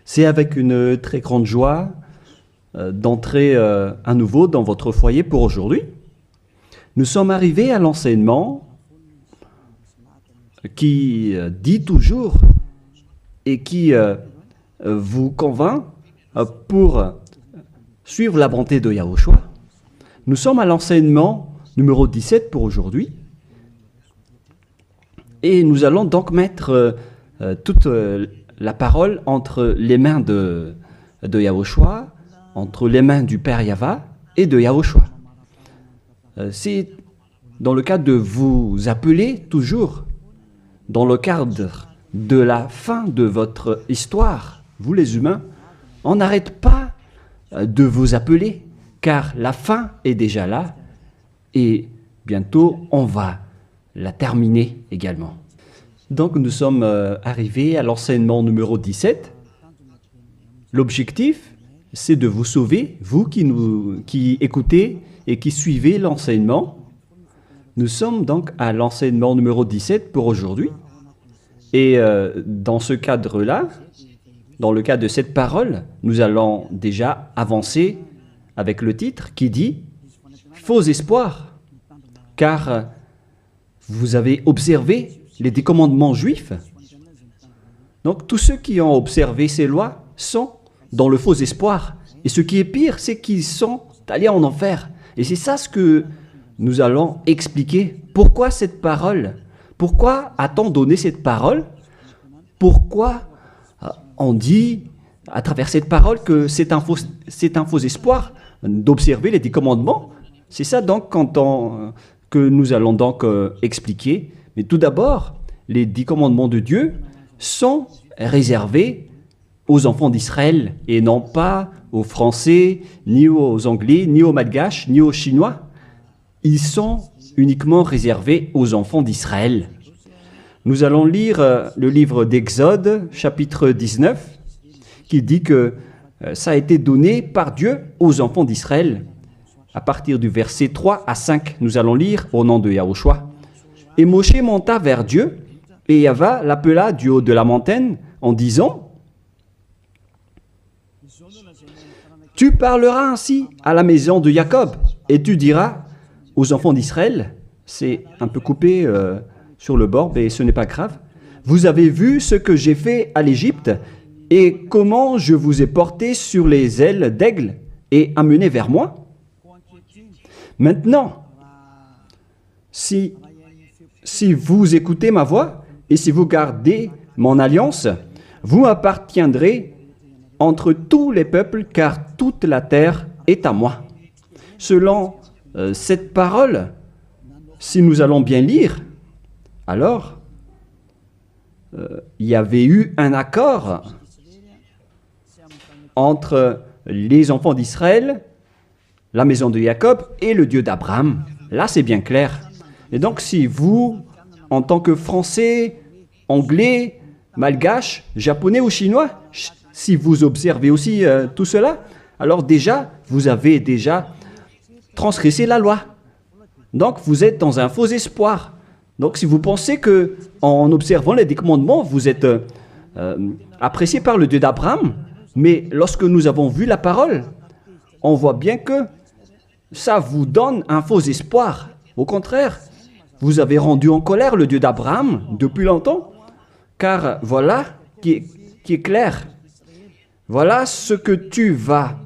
C'est avec une très grande joie d'entrer à nouveau dans votre foyer pour aujourd'hui. Nous sommes arrivés à l'enseignement qui dit toujours et qui vous convainc pour suivre la bonté de Yahushua. Nous sommes à l'enseignement numéro 17 pour aujourd'hui. Et nous allons donc mettre toute la parole entre les mains de Yahushua, entre les mains du Père Yahva et de Yahushua. C'est dans le cadre de vous appeler toujours, dans le cadre de la fin de votre histoire, vous les humains, on n'arrête pas de vous appeler, car la fin est déjà là et bientôt on va la terminer également. Donc nous sommes arrivés à l'enseignement numéro 17. L'objectif, c'est de vous sauver, vous qui écoutez et qui suivez l'enseignement. Nous sommes donc à l'enseignement numéro 17 pour aujourd'hui. Et dans ce cadre-là, dans le cadre de cette parole, nous allons déjà avancer avec le titre qui dit « Faux espoir », car vous avez observé les 10 commandements juifs. Donc tous ceux qui ont observé ces lois sont dans le faux espoir. Et ce qui est pire, c'est qu'ils sont allés en enfer. Et c'est ça ce que nous allons expliquer. Pourquoi cette parole? Pourquoi a-t-on donné cette parole? Pourquoi on dit à travers cette parole que c'est un faux espoir d'observer les 10 commandements? C'est ça donc que nous allons donc expliquer. Mais tout d'abord, les 10 commandements de Dieu sont réservés aux enfants d'Israël et non pas aux Français, ni aux Anglais, ni aux Malgaches, ni aux Chinois. Ils sont uniquement réservés aux enfants d'Israël. Nous allons lire le livre d'Exode, chapitre 19, qui dit que ça a été donné par Dieu aux enfants d'Israël. À partir du verset 3 à 5, nous allons lire au nom de Yahushua. Et Moshe monta vers Dieu, et Yahva l'appela du haut de la montagne en disant « Tu parleras ainsi à la maison de Jacob, et tu diras aux enfants d'Israël, c'est un peu coupé sur le bord, mais ce n'est pas grave, vous avez vu ce que j'ai fait à l'Égypte, et comment je vous ai porté sur les ailes d'aigle et amené vers moi. Maintenant, si vous écoutez ma voix et si vous gardez mon alliance, vous m'appartiendrez entre tous les peuples, car toute la terre est à moi. » Selon cette parole, si nous allons bien lire, alors il y avait eu un accord entre les enfants d'Israël, la maison de Jacob et le Dieu d'Abraham. Là, c'est bien clair. Et donc, si vous, en tant que Français, Anglais, Malgache, Japonais ou Chinois, si vous observez aussi tout cela, alors déjà, vous avez déjà transgressé la loi. Donc, vous êtes dans un faux espoir. Donc, si vous pensez que en observant les 10 commandements, vous êtes apprécié par le Dieu d'Abraham, mais lorsque nous avons vu la parole, on voit bien que ça vous donne un faux espoir. Au contraire, vous avez rendu en colère le Dieu d'Abraham depuis longtemps, car voilà qui est clair. Voilà ce que tu vas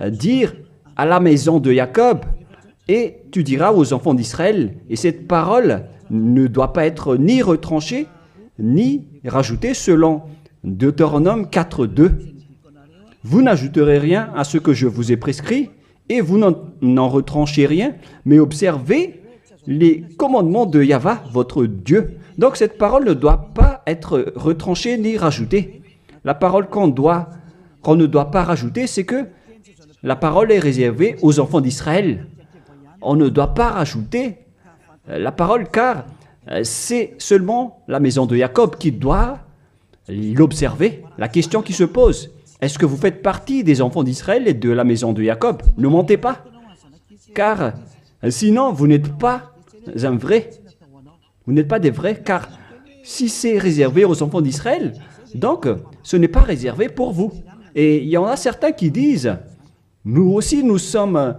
dire à la maison de Jacob, et tu diras aux enfants d'Israël, et cette parole ne doit pas être ni retranchée, ni rajoutée selon Deutéronome 4.2. Vous n'ajouterez rien à ce que je vous ai prescrit, et vous n'en retranchez rien, mais observez les commandements de Yahva, votre Dieu. Donc cette parole ne doit pas être retranchée ni rajoutée. La parole qu'on ne doit pas rajouter, c'est que la parole est réservée aux enfants d'Israël. On ne doit pas rajouter la parole, car c'est seulement la maison de Jacob qui doit l'observer. La question qui se pose, est-ce que vous faites partie des enfants d'Israël et de la maison de Jacob? Ne mentez pas, car sinon vous n'êtes pas un vrai. Vous n'êtes pas des vrais, car Si c'est réservé aux enfants d'Israël, donc ce n'est pas réservé pour vous. Et il y en a certains qui disent, nous aussi nous sommes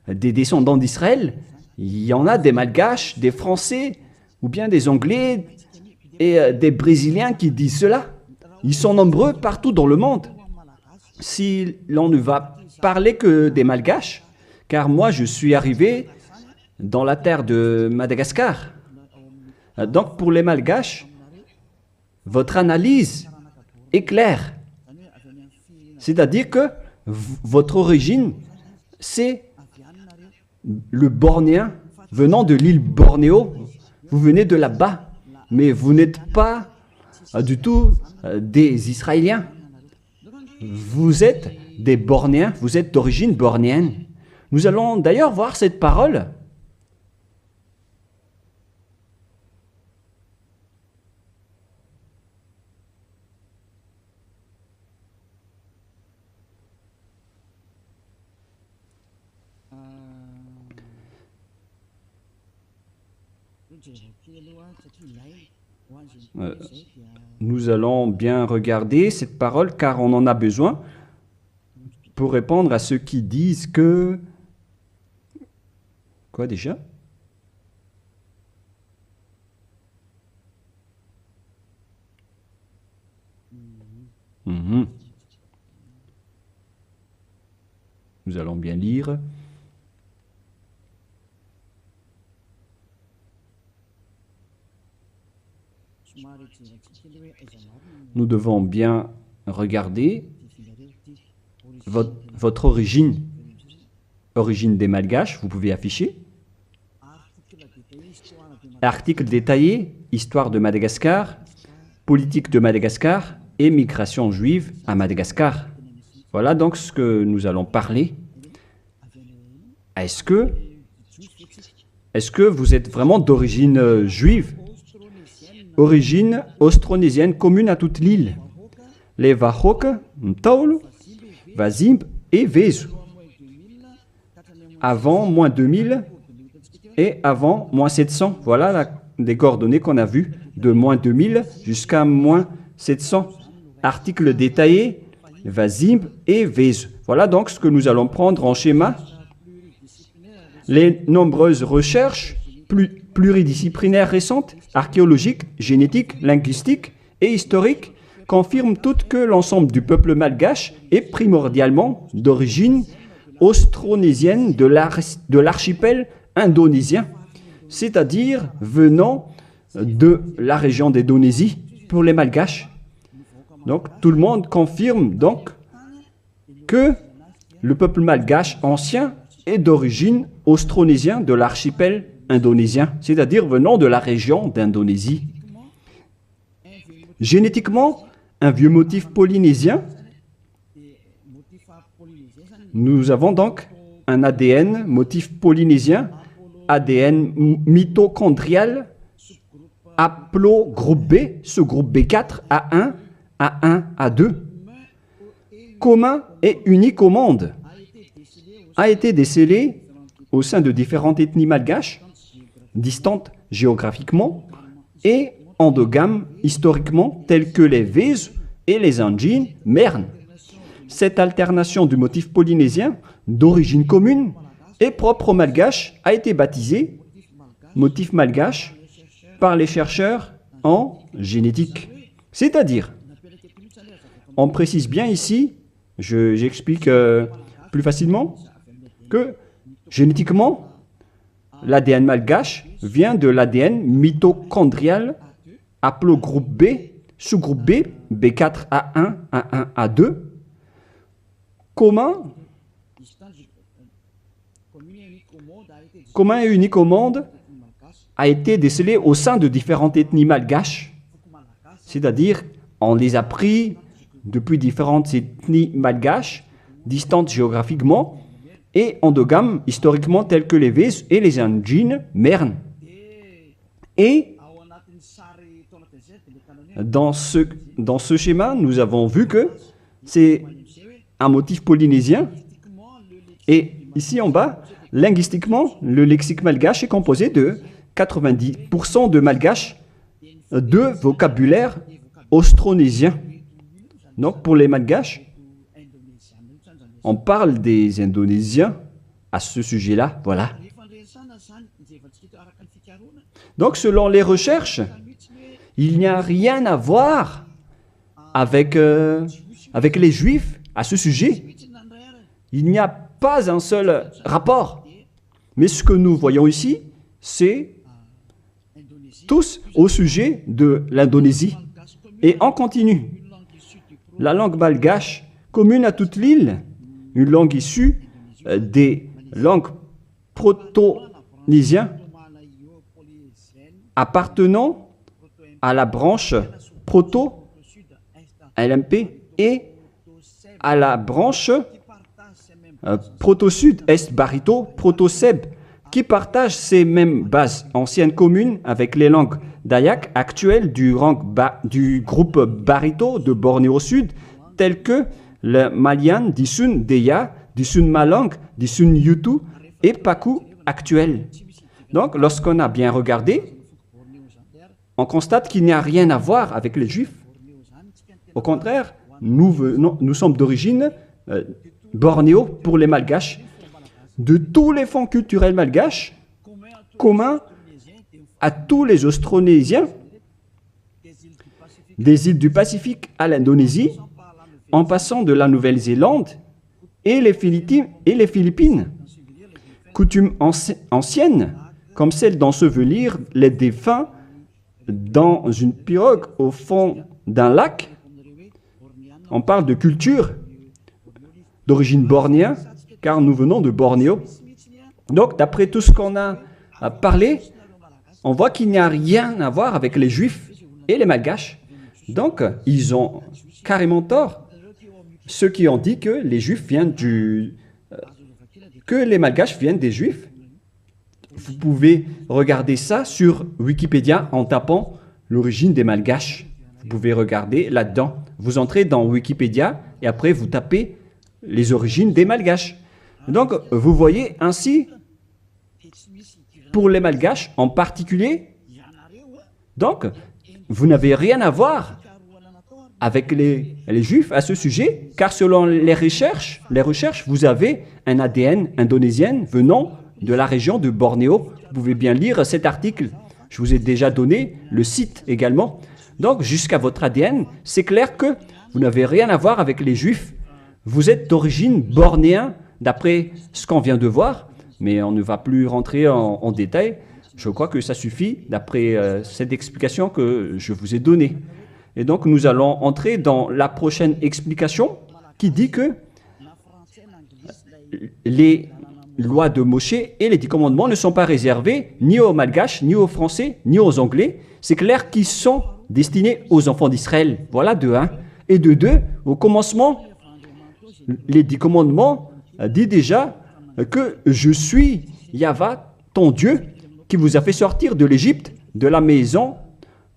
des descendants d'Israël. Il y en a des Malgaches, des Français, ou bien des Anglais et des Brésiliens qui disent cela. Ils sont nombreux partout dans le monde. Si l'on ne va parler que des Malgaches, car moi je suis arrivé dans la terre de Madagascar. Donc pour les Malgaches, votre analyse est claire. C'est-à-dire que votre origine, c'est le Bornéen venant de l'île Bornéo. Vous venez de là-bas, mais vous n'êtes pas du tout des Israéliens. Vous êtes des Bornéens, vous êtes d'origine bornéenne. Nous allons d'ailleurs voir cette parole. Nous allons bien regarder cette parole car on en a besoin pour répondre à ceux qui disent que... Quoi déjà? Mhm. Nous allons bien lire. Nous devons bien regarder votre origine des Malgaches, vous pouvez afficher. Article détaillé, histoire de Madagascar, politique de Madagascar et migration juive à Madagascar. Voilà donc ce que nous allons parler. Est-ce que vous êtes vraiment d'origine juive? Origine austronésienne commune à toute l'île. Les Wahok, Mtaulu, Wazimb et Vezu. Avant moins 2000 et avant moins 700. Voilà les coordonnées qu'on a vues de moins 2000 jusqu'à moins 700. Article détaillé, Wazimb et Vezu. Voilà donc ce que nous allons prendre en schéma. Les nombreuses recherches pluridisciplinaires récentes, archéologiques, génétiques, linguistiques et historiques, confirment toutes que l'ensemble du peuple malgache est primordialement d'origine austronésienne de l'archipel indonésien, c'est-à-dire venant de la région d'Indonésie pour les Malgaches. Donc tout le monde confirme donc que le peuple malgache ancien est d'origine austronésienne de l'archipel indonésien, c'est-à-dire venant de la région d'Indonésie. Génétiquement, un vieux motif polynésien. Nous avons donc un ADN motif polynésien, ADN mitochondrial, haplogroupe B, sous-groupe B4, A1, A1, A2, commun et unique au monde, a été décelé au sein de différentes ethnies malgaches, distantes géographiquement et endogames historiquement, telles que les Vezu et les Anjin Mern. Cette alternation du motif polynésien d'origine commune et propre au malgache a été baptisée motif malgache par les chercheurs en génétique. C'est-à-dire, on précise bien ici, j'explique plus facilement, que génétiquement, l'ADN malgache vient de l'ADN mitochondrial haplogroupe B, sous-groupe B, B4A1, A1, A2, commun et unique au monde, a été décelé au sein de différentes ethnies malgaches, c'est-à-dire on les a pris depuis différentes ethnies malgaches, distantes géographiquement, et endogames historiquement tels que les Vezu et les Anjin Mern. Et dans ce schéma, nous avons vu que c'est un motif polynésien. Et ici en bas, linguistiquement, le lexique malgache est composé de 90% de malgache de vocabulaire austronésien. Donc pour les Malgaches, on parle des Indonésiens à ce sujet-là, voilà. Donc selon les recherches, il n'y a rien à voir avec les Juifs à ce sujet. Il n'y a pas un seul rapport. Mais ce que nous voyons ici, c'est tous au sujet de l'Indonésie. Et on continue. La langue malgache, commune à toute l'île, une langue issue des langues proto-nésiennes appartenant à la branche proto-LMP et à la branche proto-sud, est-barito, proto-seb, qui partagent ces mêmes bases anciennes communes avec les langues dayak actuelles du groupe barito de Bornéo Sud, telles que le Malian, Disun Deya, Disun Malang, Disun Yutu et Paku actuel. Donc, lorsqu'on a bien regardé, on constate qu'il n'y a rien à voir avec les Juifs. Au contraire, nous sommes d'origine bornéo pour les Malgaches. De tous les fonds culturels malgaches, communs à tous les Austronésiens, des îles du Pacifique à l'Indonésie, en passant de la Nouvelle-Zélande et les Philippines. Coutumes anciennes, comme celle d'ensevelir les défunts dans une pirogue au fond d'un lac. On parle de culture d'origine bornéenne, car nous venons de Bornéo. Donc, d'après tout ce qu'on a parlé, on voit qu'il n'y a rien à voir avec les Juifs et les Malgaches. Donc, ils ont carrément tort. Ceux qui ont dit que les Juifs viennent que les Malgaches viennent des Juifs. Vous pouvez regarder ça sur Wikipédia en tapant l'origine des Malgaches. Vous pouvez regarder là-dedans. Vous entrez dans Wikipédia et après vous tapez les origines des Malgaches. Donc, vous voyez ainsi, pour les Malgaches en particulier, donc, vous n'avez rien à voir avec les Juifs à ce sujet, car selon les recherches, vous avez un ADN indonésien venant de la région de Bornéo. Vous pouvez bien lire cet article. Je vous ai déjà donné le site également. Donc, jusqu'à votre ADN, c'est clair que vous n'avez rien à voir avec les Juifs. Vous êtes d'origine bornéen, d'après ce qu'on vient de voir, mais on ne va plus rentrer en détail. Je crois que ça suffit d'après cette explication que je vous ai donnée. Et donc, nous allons entrer dans la prochaine explication qui dit que les lois de Moshe et les 10 commandements ne sont pas réservés ni aux Malgaches, ni aux Français, ni aux Anglais. C'est clair qu'ils sont destinés aux enfants d'Israël. Voilà de 1. Et de 2, au commencement, les 10 commandements dit déjà que je suis Yahva, ton Dieu, qui vous a fait sortir de l'Égypte, de la maison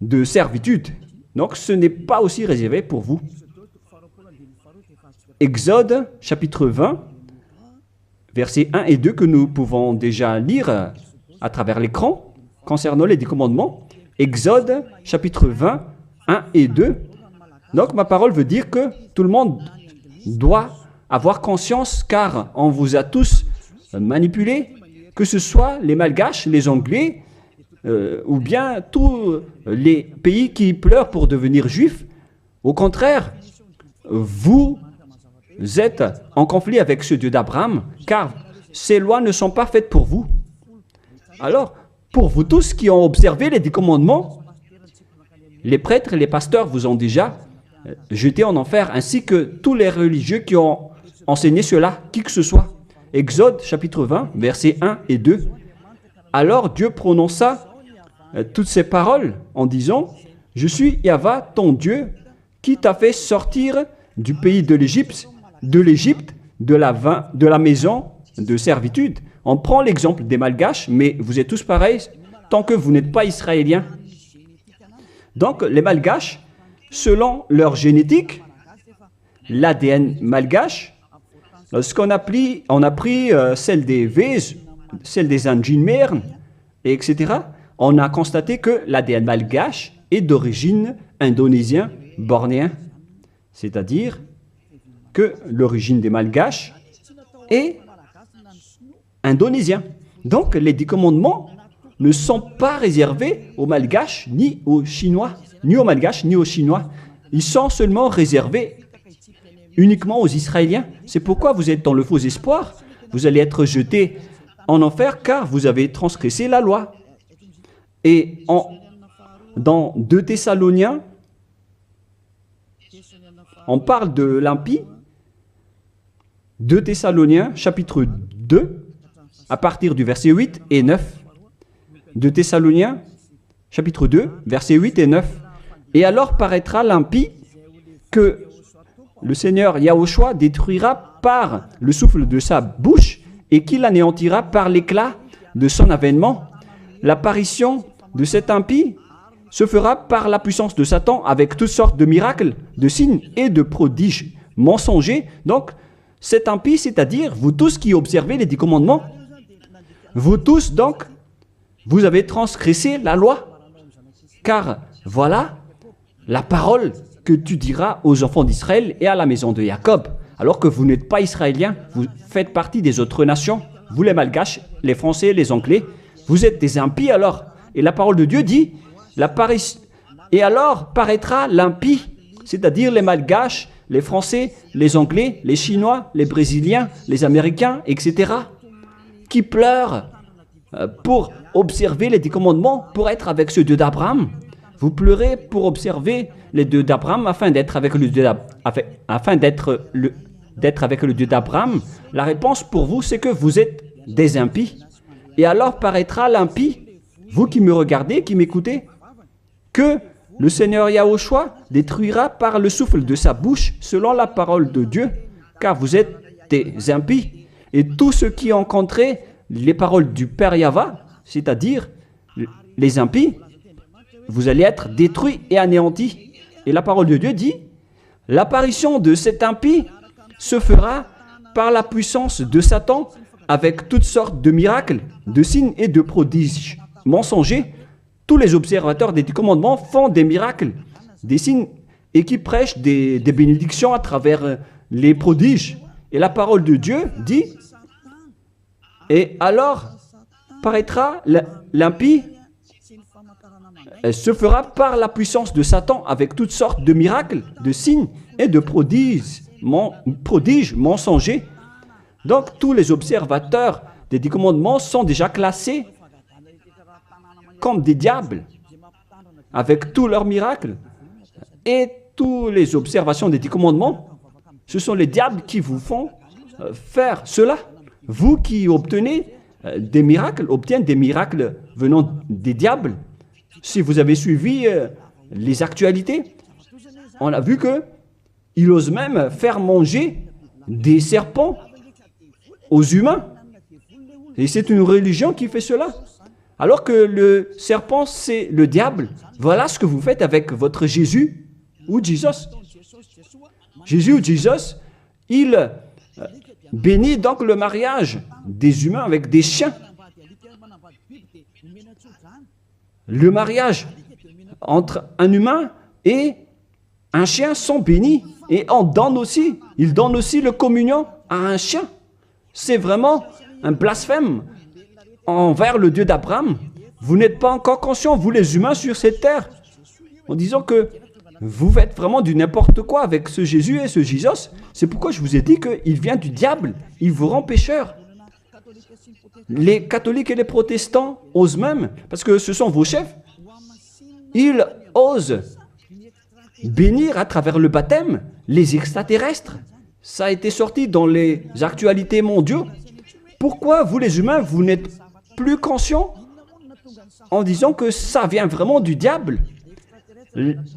de servitude. Donc ce n'est pas aussi réservé pour vous. Exode, chapitre 20, versets 1 et 2 que nous pouvons déjà lire à travers l'écran concernant les 10 commandements. Exode, chapitre 20, 1 et 2. Donc ma parole veut dire que tout le monde doit avoir conscience, car on vous a tous manipulés, que ce soit les Malgaches, les Anglais, ou bien tous les pays qui pleurent pour devenir juifs. Au contraire, vous êtes en conflit avec ce Dieu d'Abraham, car ces lois ne sont pas faites pour vous. Alors, pour vous tous qui ont observé les 10 commandements, les prêtres et les pasteurs vous ont déjà jeté en enfer, ainsi que tous les religieux qui ont enseigné cela, qui que ce soit. Exode chapitre 20, versets 1 et 2. Alors Dieu prononça toutes ces paroles en disant « Je suis Yahva, ton Dieu, qui t'a fait sortir du pays de l'Égypte, de la maison de servitude. » On prend l'exemple des Malgaches, mais vous êtes tous pareils tant que vous n'êtes pas israéliens. Donc les Malgaches, selon leur génétique, l'ADN malgache, lorsqu'on a pris celle des Vèze, celle des Anjinmers, etc., on a constaté que l'ADN malgache est d'origine indonésien, bornéen. C'est-à-dire que l'origine des Malgaches est indonésien. Donc les 10 commandements ne sont pas réservés aux Malgaches ni aux Chinois, ni aux Malgaches ni aux Chinois. Ils sont seulement réservés uniquement aux Israéliens. C'est pourquoi vous êtes dans le faux espoir. Vous allez être jetés en enfer car vous avez transgressé la loi. Et dans 2 Thessaloniens, on parle de l'impie. 2 Thessaloniens, chapitre 2, à partir du verset 8 et 9. 2 Thessaloniens, chapitre 2, versets 8 et 9. Et alors paraîtra l'impie que le Seigneur Yahushua détruira par le souffle de sa bouche et qu'il anéantira par l'éclat de son avènement. L'apparition de cet impie se fera par la puissance de Satan avec toutes sortes de miracles, de signes et de prodiges mensongers. Donc, cet impie, c'est-à-dire vous tous qui observez les 10 commandements, vous tous donc, vous avez transgressé la loi. Car voilà la parole que tu diras aux enfants d'Israël et à la maison de Jacob. Alors que vous n'êtes pas israéliens, vous faites partie des autres nations. Vous les Malgaches, les Français, les Anglais, vous êtes des impies alors. Et la parole de Dieu dit, et alors paraîtra l'impie, c'est-à-dire les Malgaches, les Français, les Anglais, les Chinois, les Brésiliens, les Américains, etc., qui pleurent pour observer les 10 commandements, pour être avec ce Dieu d'Abraham. Vous pleurez pour observer les Dieux d'Abraham afin d'être avec le Dieu d'Abraham. La réponse pour vous, c'est que vous êtes des impies. Et alors paraîtra l'impie, vous qui me regardez, qui m'écoutez, que le Seigneur Yahushua détruira par le souffle de sa bouche selon la parole de Dieu, car vous êtes des impies. Et tous ceux qui ont rencontré les paroles du Père Yahva, c'est-à-dire les impies, vous allez être détruits et anéantis. Et la parole de Dieu dit, l'apparition de cet impie se fera par la puissance de Satan avec toutes sortes de miracles, de signes et de prodiges mensongers. Tous les observateurs des 10 commandements font des miracles, des signes et qui prêchent des bénédictions à travers les prodiges. Et la parole de Dieu dit, et alors paraîtra l'impie, elle se fera par la puissance de Satan avec toutes sortes de miracles, de signes et de prodiges mensongers. Donc tous les observateurs des 10 commandements sont déjà classés comme des diables avec tous leurs miracles. Et toutes les observations des 10 commandements, ce sont les diables qui vous font faire cela. Vous qui obtenez des miracles, obtiennent des miracles venant des diables. Si vous avez suivi les actualités, on a vu qu'il ose même faire manger des serpents aux humains. Et c'est une religion qui fait cela. Alors que le serpent, c'est le diable. Voilà ce que vous faites avec votre Jésus ou Jesus. Jésus ou Jesus, il bénit donc le mariage des humains avec des chiens. Le mariage entre un humain et un chien sont bénis. Et il donne aussi le communion à un chien. C'est vraiment un blasphème envers le Dieu d'Abraham. Vous n'êtes pas encore conscients, vous les humains sur cette terre, en disant que vous faites vraiment du n'importe quoi avec ce Jésus et ce Jesus. C'est pourquoi je vous ai dit qu'il vient du diable. Il vous rend pécheur. Les catholiques et les protestants osent même, parce que ce sont vos chefs, ils osent bénir à travers le baptême les extraterrestres. Ça a été sorti dans les actualités mondiales. Pourquoi vous les humains, vous n'êtes plus conscients en disant que ça vient vraiment du diable?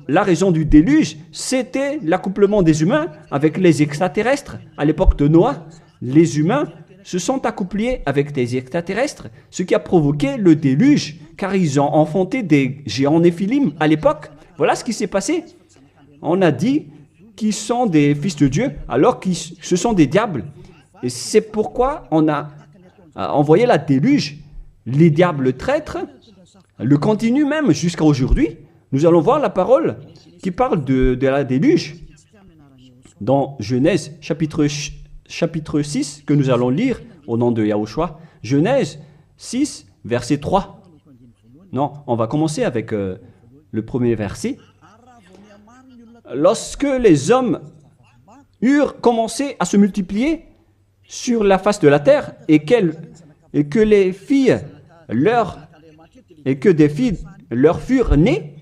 La raison du déluge, c'était l'accouplement des humains avec les extraterrestres. À l'époque de Noah, les humains se sont accouplés avec des extraterrestres, ce qui a provoqué le déluge, car ils ont enfanté des géants néphilim à l'époque. Voilà ce qui s'est passé. On a dit qu'ils sont des fils de Dieu, alors que ce sont des diables. Et c'est pourquoi on a envoyé la déluge. Les diables traîtres le continuent même jusqu'à aujourd'hui. nous allons voir la parole qui parle de la déluge dans Genèse chapitre 6 que nous allons lire au nom de Yahushua. Genèse 6, verset 3. Non, on va commencer avec le premier verset. Lorsque les hommes eurent commencé à se multiplier sur la face de la terre et que des filles leur furent nées,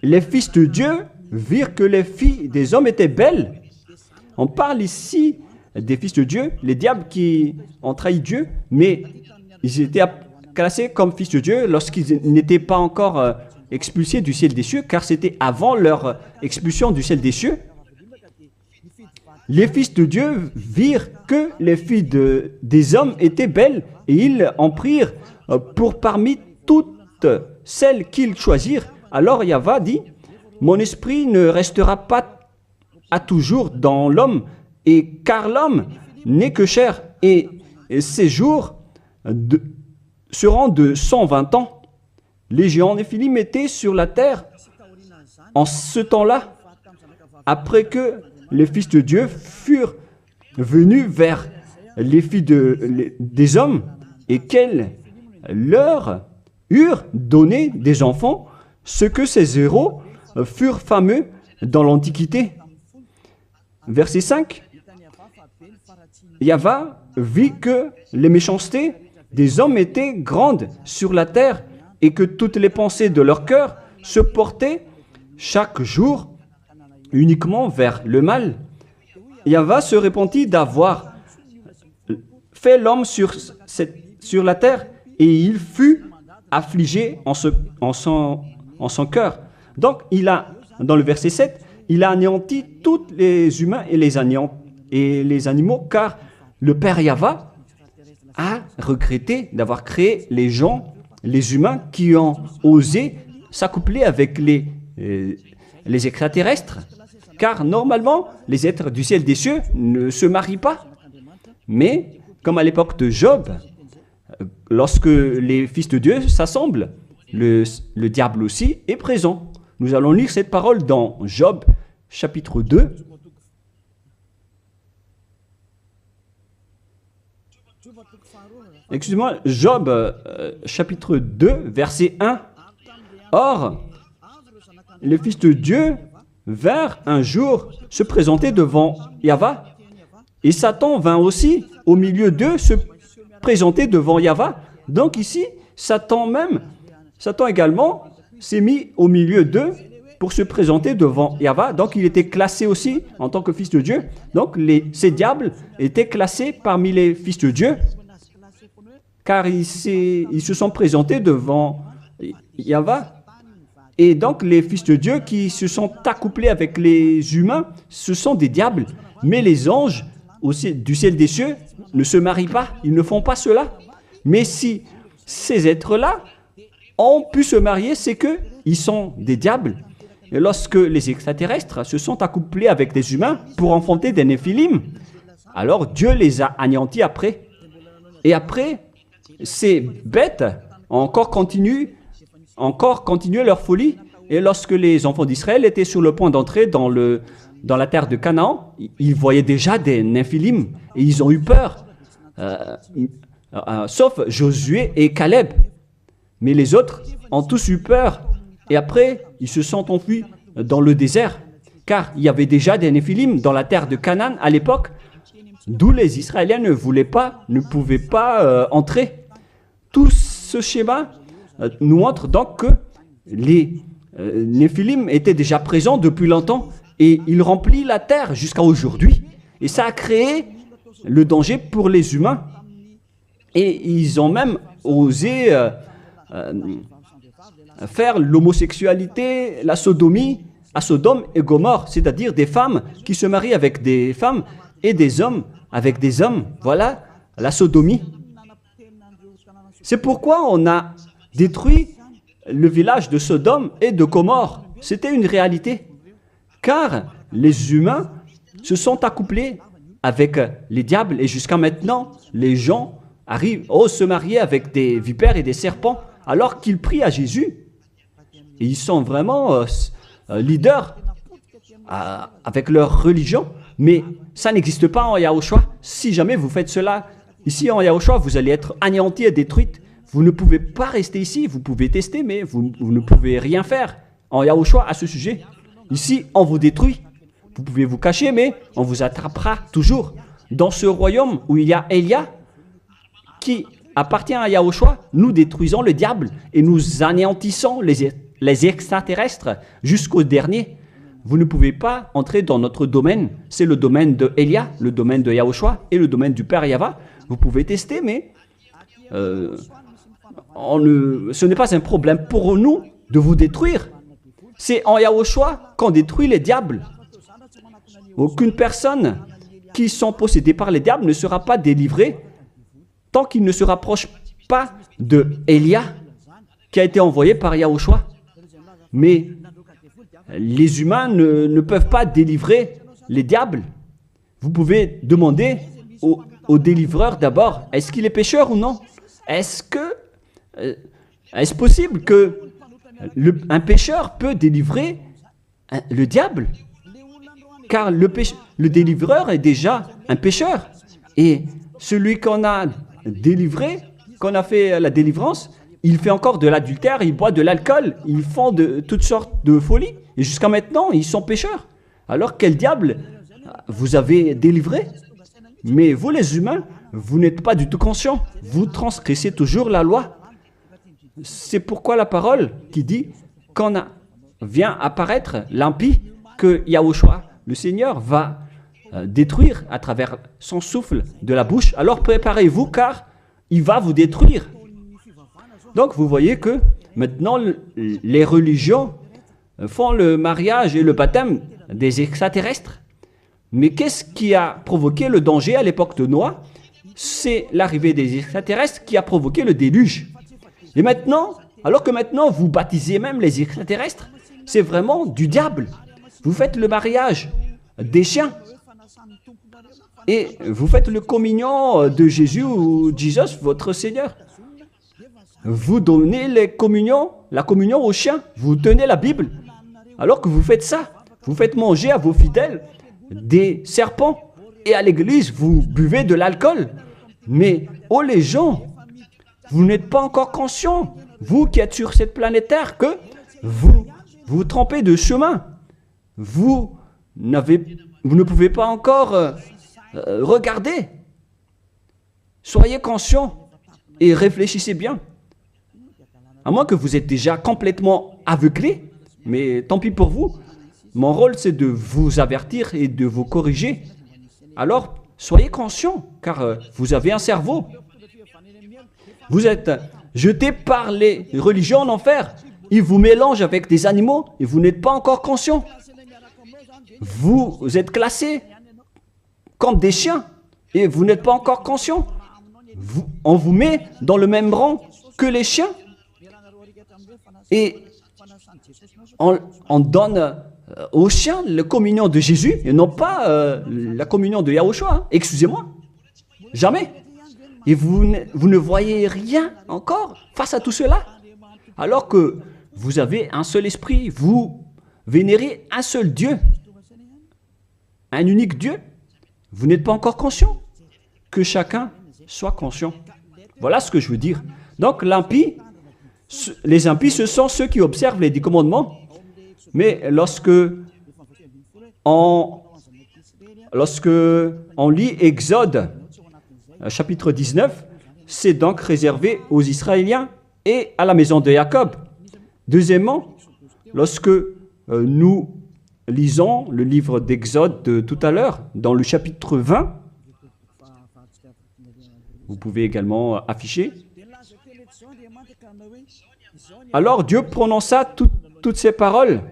les fils de Dieu virent que les filles des hommes étaient belles. On parle ici des fils de Dieu, les diables qui ont trahi Dieu, mais ils étaient classés comme fils de Dieu lorsqu'ils n'étaient pas encore expulsés du ciel des cieux, car c'était avant leur expulsion du ciel des cieux. Les fils de Dieu virent que les filles des hommes étaient belles, et ils en prirent pour parmi toutes celles qu'ils choisirent. Alors Yahva dit, « Mon esprit ne restera pas à toujours dans l'homme, et car l'homme n'est que chair, et ses jours seront de 120 ans. » Les géants Néphilim étaient sur la terre en ce temps-là, après que les fils de Dieu furent venus vers les filles des hommes et qu'elles leur eurent donné des enfants, ce que ces héros furent fameux dans l'Antiquité. Verset 5. Yahva vit que les méchancetés des hommes étaient grandes sur la terre et que toutes les pensées de leur cœur se portaient chaque jour uniquement vers le mal. Yahva se repentit d'avoir fait l'homme sur la terre et il fut affligé en son cœur. Donc, dans le verset 7, il a anéanti tous les humains et les animaux, car le Père Yahva a regretté d'avoir créé les gens, les humains qui ont osé s'accoupler avec les extraterrestres, car normalement, les êtres du ciel des cieux ne se marient pas. Mais, comme à l'époque de Job, lorsque les fils de Dieu s'assemblent, le diable aussi est présent. Nous allons lire cette parole dans Job, chapitre 2. Excusez-moi, Job, chapitre 2, verset 1. Or, les fils de Dieu vinrent un jour se présenter devant Yahva, et Satan vint aussi au milieu d'eux se présenter devant Yahva. Donc ici, Satan également s'est mis au milieu d'eux pour se présenter devant Yahva. Donc il était classé aussi en tant que fils de Dieu. Donc ces diables étaient classés parmi les fils de Dieu, car ils se sont présentés devant Yahva. Et donc les fils de Dieu qui se sont accouplés avec les humains, ce sont des diables. Mais les anges aussi du ciel des cieux ne se marient pas, ils ne font pas cela. Mais si ces êtres-là ont pu se marier, c'est qu'ils sont des diables. Et lorsque les extraterrestres se sont accouplés avec des humains pour enfanter des néphilim, alors Dieu les a anéantis après. Et après, ces bêtes ont encore continué leur folie. Et lorsque les enfants d'Israël étaient sur le point d'entrer dans la terre de Canaan, ils voyaient déjà des néphilim et ils ont eu peur, sauf Josué et Caleb. Mais les autres ont tous eu peur. Et après, ils se sont enfuis dans le désert, car il y avait déjà des néphilim dans la terre de Canaan à l'époque, d'où les Israéliens ne pouvaient pas entrer. Tout ce schéma nous montre donc que les néphilim étaient déjà présents depuis longtemps et ils remplissent la terre jusqu'à aujourd'hui. Et ça a créé le danger pour les humains. Et ils ont même osé faire l'homosexualité, la sodomie à Sodome et Gomorrhe, c'est-à-dire des femmes qui se marient avec des femmes et des hommes avec des hommes. Voilà la sodomie. C'est pourquoi on a détruit le village de Sodome et de Gomorrhe. C'était une réalité. Car les humains se sont accouplés avec les diables et jusqu'à maintenant, les gens osent se marier avec des vipères et des serpents alors qu'ils prient à Jésus. Et ils sont vraiment leaders avec leur religion. Mais ça n'existe pas en Yahushua. Si jamais vous faites cela ici en Yahushua, vous allez être anéantis et détruits. Vous ne pouvez pas rester ici. Vous pouvez tester, mais vous ne pouvez rien faire en Yahushua à ce sujet. Ici, on vous détruit. Vous pouvez vous cacher, mais on vous attrapera toujours. Dans ce royaume où il y a Elia, qui appartient à Yahushua, nous détruisons le diable et nous anéantissons les extraterrestres jusqu'au dernier. Vous ne pouvez pas entrer dans notre domaine. C'est le domaine de Elia, le domaine de Yahushua et le domaine du Père Yahva. Vous pouvez tester, mais ce n'est pas un problème pour nous de vous détruire. C'est en Yahushua qu'on détruit les diables. Aucune personne qui sont possédées par les diables ne sera pas délivrée tant qu'il ne se rapproche pas de Elia qui a été envoyé par Yahushua. Mais les humains ne peuvent pas délivrer les diables. Vous pouvez demander au délivreur d'abord, est-ce qu'il est pécheur ou non? Est-ce possible que un pécheur peut délivrer le diable? Car le délivreur est déjà un pécheur. Et celui qu'on a délivré, qu'on a fait la délivrance, il fait encore de l'adultère, il boit de l'alcool, ils font de toutes sortes de folies. Et jusqu'à maintenant, ils sont pécheurs. Alors quel diable vous avez délivré? Mais vous les humains, vous n'êtes pas du tout conscients. Vous transgressez toujours la loi. C'est pourquoi la parole qui dit quand vient apparaître l'impie, que Yahushua, le Seigneur, va détruire à travers son souffle de la bouche. Alors préparez-vous car il va vous détruire. Donc vous voyez que maintenant les religions font le mariage et le baptême des extraterrestres. Mais qu'est-ce qui a provoqué le danger à l'époque de Noé? C'est l'arrivée des extraterrestres qui a provoqué le déluge. Et maintenant, alors que maintenant vous baptisez même les extraterrestres, c'est vraiment du diable. Vous faites le mariage des chiens. Et vous faites le communion de Jésus ou Jesus, votre Seigneur. Vous donnez la communion aux chiens. Vous tenez la Bible. Alors que vous faites ça, vous faites manger à vos fidèles des serpents. Et à l'église, vous buvez de l'alcool. Mais, oh les gens, vous n'êtes pas encore conscients, vous qui êtes sur cette planète Terre, que vous trompez de chemin. Vous ne pouvez pas encore regarder. Soyez conscients et réfléchissez bien. À moins que vous êtes déjà complètement aveuglé, mais tant pis pour vous. Mon rôle, c'est de vous avertir et de vous corriger. Alors, soyez conscients, car vous avez un cerveau. Vous êtes jetés par les religions en enfer. Ils vous mélangent avec des animaux et vous n'êtes pas encore conscients. Vous êtes classés comme des chiens et vous n'êtes pas encore conscients. On vous met dans le même rang que les chiens. Et on donne aux chiens la communion de Jésus et non pas la communion de Yahushua. Hein. Excusez-moi. Jamais. Et vous ne voyez rien encore face à tout cela. Alors que vous avez un seul esprit, vous vénérez un seul Dieu, un unique Dieu. Vous n'êtes pas encore conscient. Que chacun soit conscient. Voilà ce que je veux dire. Donc les impies, ce sont ceux qui observent les 10 commandements. Mais lorsque on lit Exode, chapitre 19, c'est donc réservé aux Israéliens et à la maison de Jacob. Deuxièmement, lorsque nous lisons le livre d'Exode de tout à l'heure, dans le chapitre 20, vous pouvez également afficher. Alors Dieu prononça toutes ces paroles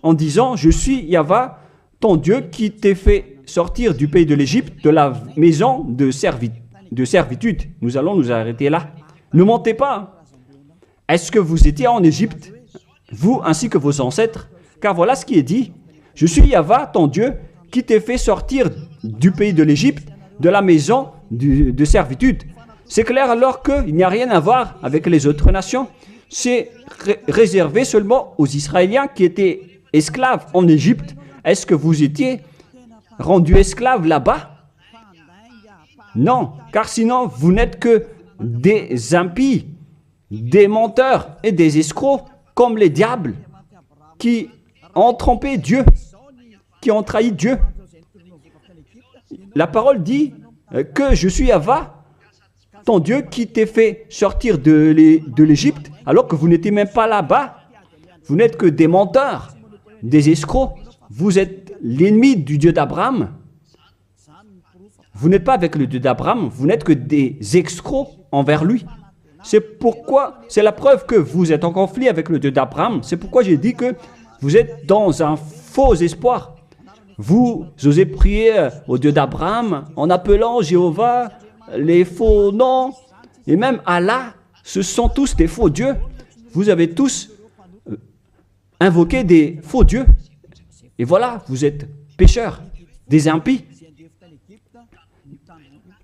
en disant « Je suis Yahva, ton Dieu, qui t'ai fait sortir du pays de l'Égypte, de la maison de servitude. » Nous allons nous arrêter là. Ne montez pas. Est-ce que vous étiez en Égypte, vous ainsi que vos ancêtres? Car voilà ce qui est dit. « Je suis Yahva, ton Dieu, qui t'ai fait sortir du pays de l'Égypte, de la maison de servitude. » C'est clair alors qu'il n'y a rien à voir avec les autres nations. c'est réservé seulement aux Israéliens qui étaient esclaves en Égypte. Est-ce que vous étiez rendus esclaves là-bas? Non, car sinon vous n'êtes que des impies, des menteurs et des escrocs comme les diables qui ont trompé Dieu, qui ont trahi Dieu. La parole dit que je suis Yahva, ton Dieu qui t'ai fait sortir de l'Égypte alors que vous n'étiez même pas là-bas. Vous n'êtes que des menteurs, des escrocs. Vous êtes l'ennemi du Dieu d'Abraham. Vous n'êtes pas avec le Dieu d'Abraham, vous n'êtes que des escrocs envers lui. C'est pourquoi, c'est la preuve que vous êtes en conflit avec le Dieu d'Abraham. C'est pourquoi j'ai dit que vous êtes dans un faux espoir. Vous osez prier au Dieu d'Abraham en appelant Jéhovah les faux noms. Et même Allah, ce sont tous des faux dieux. Vous avez tous invoqué des faux dieux. Et voilà, vous êtes pécheurs, des impies.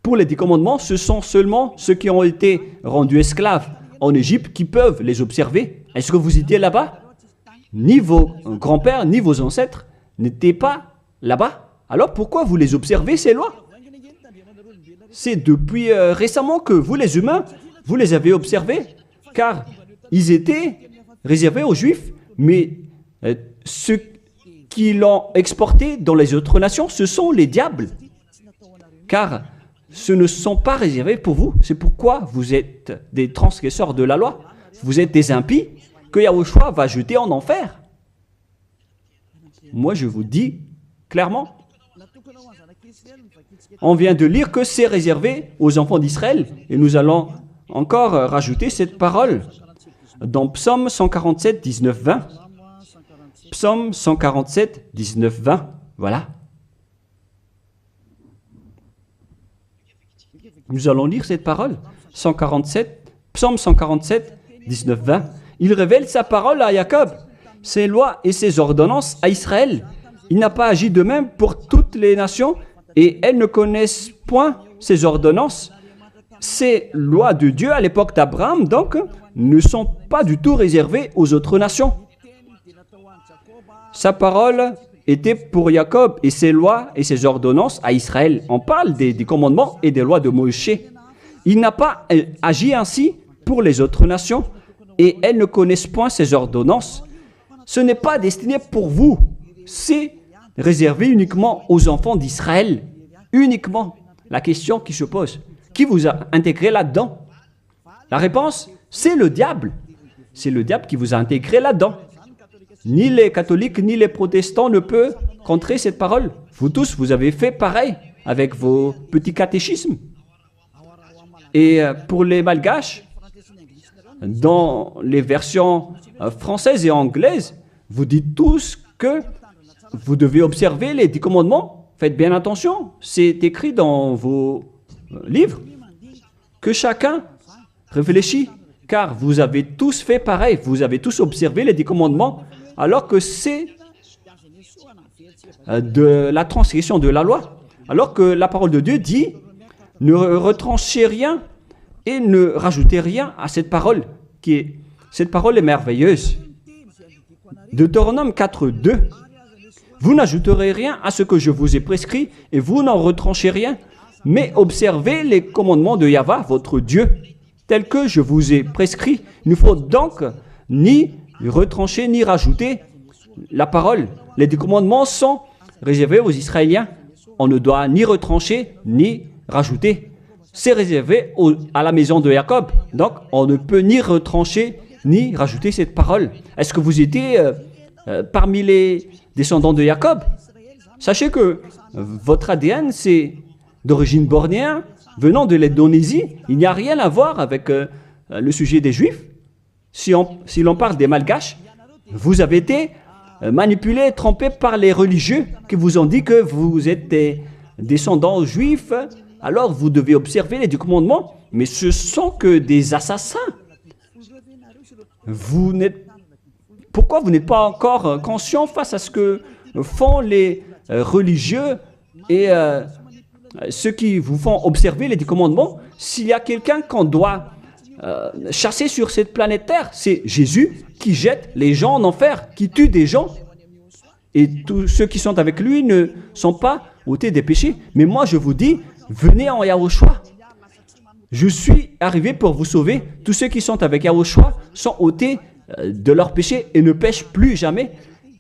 Pour les 10 commandements, ce sont seulement ceux qui ont été rendus esclaves en Égypte qui peuvent les observer. Est-ce que vous étiez là-bas? Ni vos grands-pères, ni vos ancêtres n'étaient pas là-bas. Alors pourquoi vous les observez, ces lois? C'est depuis récemment que vous, les humains, vous les avez observés, car ils étaient réservés aux Juifs, mais ceux qui l'ont exporté dans les autres nations, ce sont les diables. Car ce ne sont pas réservés pour vous. C'est pourquoi vous êtes des transgresseurs de la loi. Vous êtes des impies que Yahushua va jeter en enfer. Moi, je vous dis clairement, on vient de lire que c'est réservé aux enfants d'Israël. Et nous allons encore rajouter cette parole dans Psaume 147, 19, 20. Psaume 147, 19, 20. Voilà. Nous allons lire cette parole. Psaume 147, 19, 20. Il révèle sa parole à Jacob, ses lois et ses ordonnances à Israël. Il n'a pas agi de même pour toutes les nations et elles ne connaissent point ses ordonnances. Ces lois de Dieu à l'époque d'Abraham, donc, ne sont pas du tout réservées aux autres nations. Sa parole était pour Jacob et ses lois et ses ordonnances à Israël. On parle des commandements et des lois de Moïse. Il n'a pas agi ainsi pour les autres nations et elles ne connaissent point ses ordonnances. Ce n'est pas destiné pour vous, c'est réservé uniquement aux enfants d'Israël. Uniquement. La question qui se pose, qui vous a intégré là-dedans? La réponse, c'est le diable. C'est le diable qui vous a intégré là-dedans. Ni les catholiques, ni les protestants ne peuvent contrer cette parole. Vous tous, vous avez fait pareil avec vos petits catéchismes. Et pour les malgaches, dans les versions françaises et anglaises, vous dites tous que vous devez observer les 10 commandements. Faites bien attention, c'est écrit dans vos livres. Que chacun réfléchit, car vous avez tous fait pareil. Vous avez tous observé les 10 commandements, alors que c'est de la transgression de la loi. Alors que la parole de Dieu dit, ne retranchez rien et ne rajoutez rien à cette parole. Cette parole est merveilleuse. Deutéronome 4, 2. Vous n'ajouterez rien à ce que je vous ai prescrit et vous n'en retranchez rien, mais observez les commandements de Yahva, votre Dieu, tels que je vous ai prescrits. Il ne faut donc ni retrancher ni rajouter la parole. Les 10 commandements sont réservés aux Israéliens. On ne doit ni retrancher ni rajouter. C'est réservé à la maison de Jacob. Donc, on ne peut ni retrancher ni rajouter cette parole. Est-ce que vous étiez parmi les descendants de Jacob? Sachez que votre ADN, c'est d'origine bornéenne, venant de l'Indonésie. Il n'y a rien à voir avec le sujet des Juifs. Si l'on parle des Malgaches, vous avez été manipulés, trompés par les religieux qui vous ont dit que vous êtes des descendants juifs, alors vous devez observer les 10 commandements, mais ce sont que des assassins. Pourquoi vous n'êtes pas encore conscient face à ce que font les religieux et ceux qui vous font observer les 10 commandements? S'il y a quelqu'un qu'on doit chassé sur cette planète Terre. C'est Jésus qui jette les gens en enfer, qui tue des gens. Et tous ceux qui sont avec lui ne sont pas ôtés des péchés. Mais moi, je vous dis, venez en Yahushua. Je suis arrivé pour vous sauver. Tous ceux qui sont avec Yahushua sont ôtés de leurs péchés et ne pêchent plus jamais.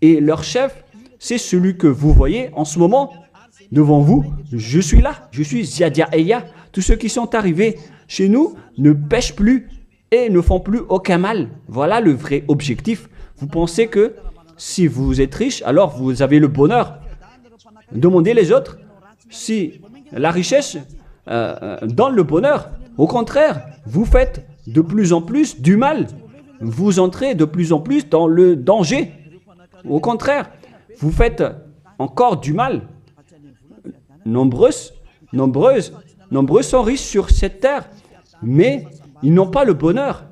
Et leur chef, c'est celui que vous voyez en ce moment devant vous. Je suis là, je suis Ziadia Eya. Tous ceux qui sont arrivés chez nous ne pêchent plus et ne font plus aucun mal. Voilà le vrai objectif. Vous pensez que si vous êtes riche, alors vous avez le bonheur. Demandez les autres si la richesse donne le bonheur. Au contraire, vous faites de plus en plus du mal. Vous entrez de plus en plus dans le danger. Au contraire, vous faites encore du mal. Nombreux sont riches sur cette terre, mais ils n'ont pas le bonheur.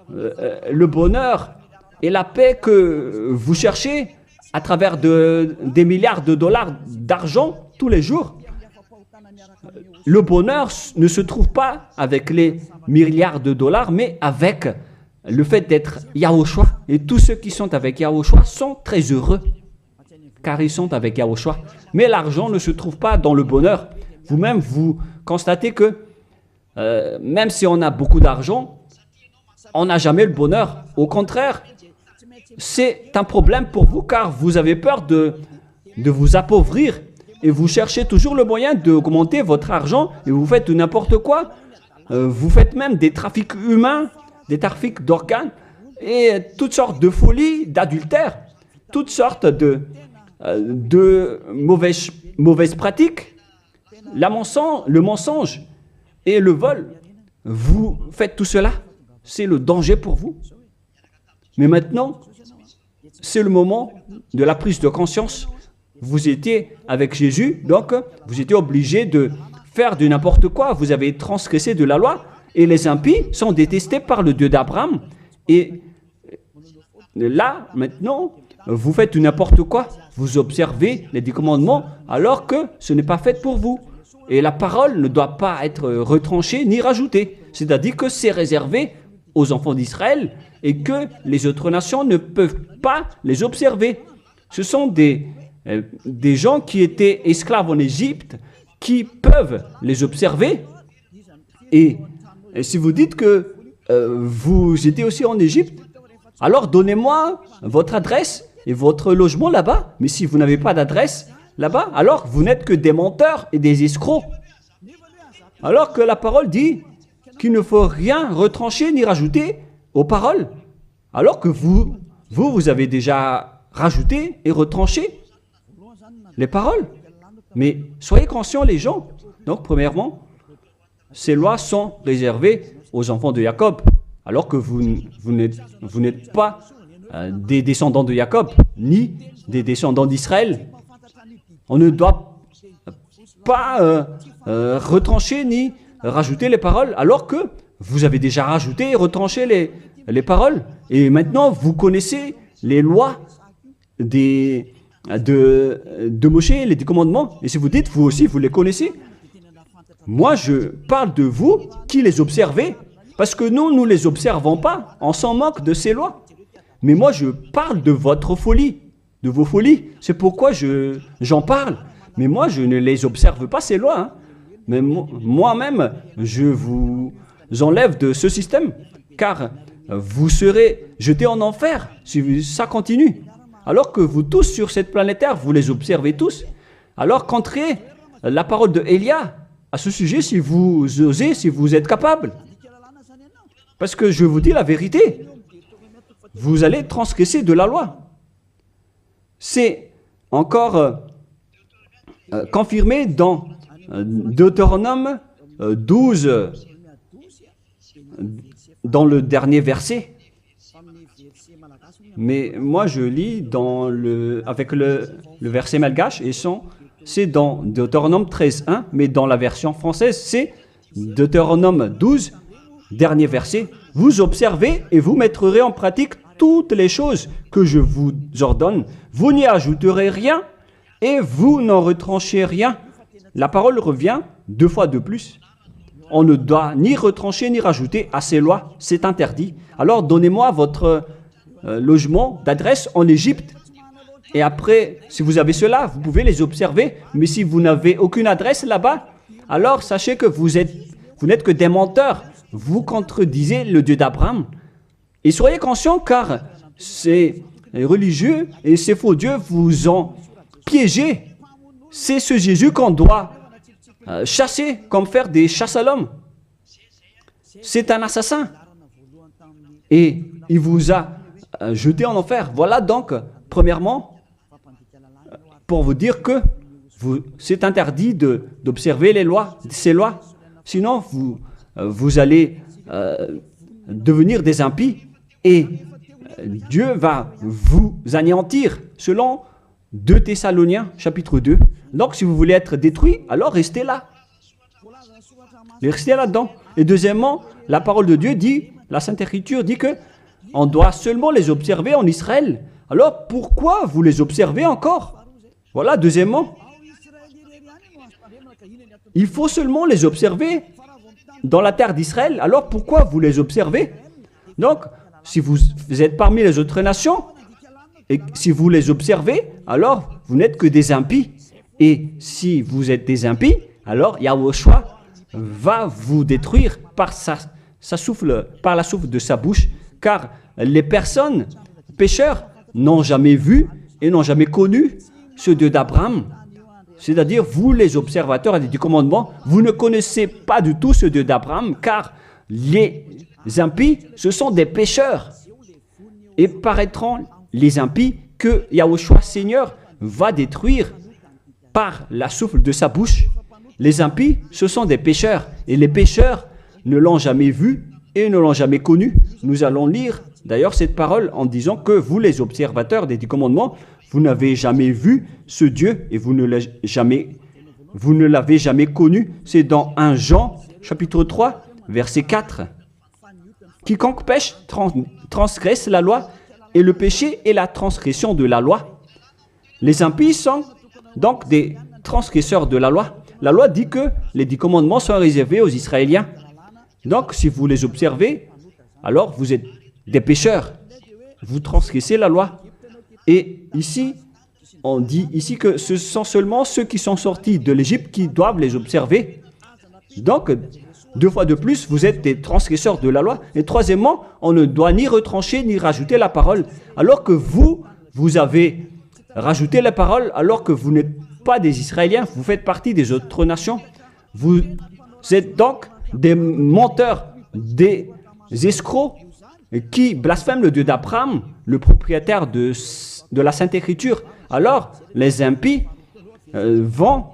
Le bonheur et la paix que vous cherchez à travers des milliards de dollars d'argent tous les jours. Le bonheur ne se trouve pas avec les milliards de dollars, mais avec le fait d'être Yahushua. Et tous ceux qui sont avec Yahushua sont très heureux, car ils sont avec Yahushua. Mais l'argent ne se trouve pas dans le bonheur. Vous-même, vous constatez que même si on a beaucoup d'argent, on n'a jamais le bonheur. Au contraire, c'est un problème pour vous, car vous avez peur de vous appauvrir. Et vous cherchez toujours le moyen d'augmenter votre argent et vous faites n'importe quoi. Vous faites même des trafics humains, des trafics d'organes et toutes sortes de folies, d'adultère, toutes sortes de mauvaises pratiques. Le mensonge et le vol. Vous faites tout cela. C'est le danger pour vous. Mais maintenant, c'est le moment de la prise de conscience. Vous étiez avec Jésus, donc vous étiez obligé de faire de n'importe quoi. Vous avez transgressé de la loi et les impies sont détestés par le Dieu d'Abraham. Et là, maintenant, vous faites n'importe quoi. Vous observez les 10 commandements alors que ce n'est pas fait pour vous. Et la parole ne doit pas être retranchée ni rajoutée. C'est-à-dire que c'est réservé aux enfants d'Israël et que les autres nations ne peuvent pas les observer. Ce sont des gens qui étaient esclaves en Égypte, qui peuvent les observer. Et si vous dites que vous étiez aussi en Égypte, alors donnez-moi votre adresse et votre logement là-bas. Mais si vous n'avez pas d'adresse là-bas, alors vous n'êtes que des menteurs et des escrocs. Alors que la parole dit qu'il ne faut rien retrancher ni rajouter aux paroles. Alors que vous avez déjà rajouté et retranché les paroles. Mais soyez conscients les gens. Donc premièrement, ces lois sont réservées aux enfants de Jacob, alors que vous n'êtes pas des descendants de Jacob, ni des descendants d'Israël. On ne doit pas retrancher ni rajouter les paroles, alors que vous avez déjà rajouté et retranché les paroles. Et maintenant, vous connaissez les lois de Moshe, les 10 commandements. Et si vous dites, vous aussi, vous les connaissez, moi, je parle de vous qui les observez, parce que nous ne les observons pas. On s'en moque de ces lois. Mais moi, je parle de votre folie, de vos folies. C'est pourquoi j'en parle. Mais moi, je ne les observe pas, ces lois. Hein. Mais moi-même, je vous enlève de ce système, car vous serez jetés en enfer si ça continue. Alors que vous tous sur cette planète Terre, vous les observez tous. Alors qu'entrez la parole de Élia à ce sujet si vous osez, si vous êtes capable. Parce que je vous dis la vérité, vous allez transgresser de la loi. C'est encore confirmé dans Deutéronome 12, dans le dernier verset. Mais moi, je lis avec le verset malgache, et c'est dans Deutéronome 13.1, mais dans la version française, c'est Deutéronome 12, dernier verset. Vous observez et vous mettrez en pratique toutes les choses que je vous ordonne. Vous n'y ajouterez rien et vous n'en retranchez rien. La parole revient 2 fois de plus. on ne doit ni retrancher ni rajouter à ces lois. C'est interdit. Alors donnez-moi votre logement d'adresse en Égypte. Et après, si vous avez cela, vous pouvez les observer. Mais si vous n'avez aucune adresse là-bas, alors sachez que vous n'êtes que des menteurs. Vous contredisez le Dieu d'Abraham. Et soyez conscients car ces religieux et ces faux dieux vous ont piégé. C'est ce Jésus qu'on doit chasser, comme faire des chasses à l'homme. C'est un assassin. Et il vous a jeté en enfer. Voilà donc, premièrement, pour vous dire que c'est interdit d'observer ces lois. Sinon, vous allez devenir des impies et Dieu va vous anéantir, selon 2 Thessaloniciens, chapitre 2. Donc, si vous voulez être détruit, alors restez là. Restez là-dedans. Et deuxièmement, la parole de Dieu dit, la Sainte Écriture dit que on doit seulement les observer en Israël. Alors, pourquoi vous les observez encore? Voilà, deuxièmement. Il faut seulement les observer dans la terre d'Israël. Alors, pourquoi vous les observez? Donc, si vous êtes parmi les autres nations, et si vous les observez, alors vous n'êtes que des impies. Et si vous êtes des impies, alors Yahushua va vous détruire par par la souffle de sa bouche, car les personnes pécheurs n'ont jamais vu et n'ont jamais connu ce Dieu d'Abraham. C'est-à-dire, vous les observateurs du commandement, vous ne connaissez pas du tout ce Dieu d'Abraham, car les impies, ce sont des pécheurs. Et paraîtront les impies que Yahushua Seigneur va détruire par la souffle de sa bouche. Les impies, ce sont des pécheurs. Et les pécheurs ne l'ont jamais vu et ne l'ont jamais connu. Nous allons lire d'ailleurs cette parole en disant que vous, les observateurs des 10 commandements, vous n'avez jamais vu ce Dieu et vous ne l'avez jamais connu. C'est dans 1 Jean, chapitre 3, verset 4. Quiconque pêche transgresse la loi, et le péché est la transgression de la loi. Les impies sont donc des transgresseurs de la loi. La loi dit que les 10 commandements sont réservés aux Israéliens. Donc, si vous les observez, alors vous êtes des pécheurs. Vous transgressez la loi. Et ici, on dit ici que ce sont seulement ceux qui sont sortis de l'Égypte qui doivent les observer. Donc, 2 fois de plus, vous êtes des transgresseurs de la loi. Et troisièmement, on ne doit ni retrancher ni rajouter la parole. Alors que vous avez rajouté la parole, alors que vous n'êtes pas des Israéliens, vous faites partie des autres nations. Vous êtes donc des menteurs, des escrocs qui blasphèment le Dieu d'Abraham, le propriétaire de la Sainte Écriture. Alors, les impies vont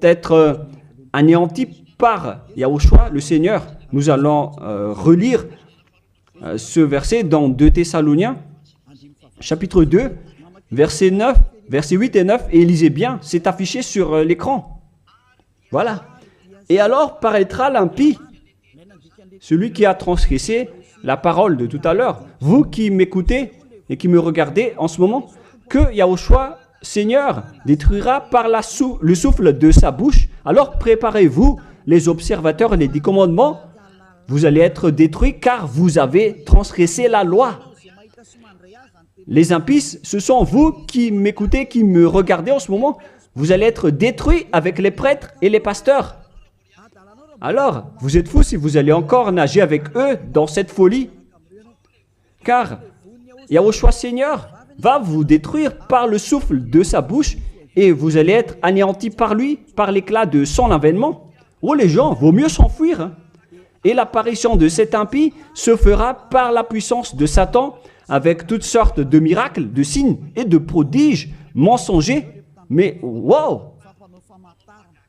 être anéantis par Yahushua, le Seigneur. Nous allons relire ce verset dans 2 Thessaloniciens, chapitre 2, verset 9, verset 8 et 9, et lisez bien, c'est affiché sur l'écran. Voilà. Et alors paraîtra l'impie, celui qui a transgressé la parole de tout à l'heure. Vous qui m'écoutez et qui me regardez en ce moment, que Yahushua, Seigneur, détruira par le souffle de sa bouche. Alors préparez-vous, les observateurs et les 10 commandements, vous allez être détruits car vous avez transgressé la loi. Les impies, ce sont vous qui m'écoutez, qui me regardez en ce moment. Vous allez être détruits avec les prêtres et les pasteurs. Alors, vous êtes fous si vous allez encore nager avec eux dans cette folie. Car Yahushua Seigneur va vous détruire par le souffle de sa bouche et vous allez être anéantis par lui, par l'éclat de son avènement. Oh les gens, vaut mieux s'enfuir. Hein. Et l'apparition de cet impie se fera par la puissance de Satan avec toutes sortes de miracles, de signes et de prodiges mensongers. Mais wow!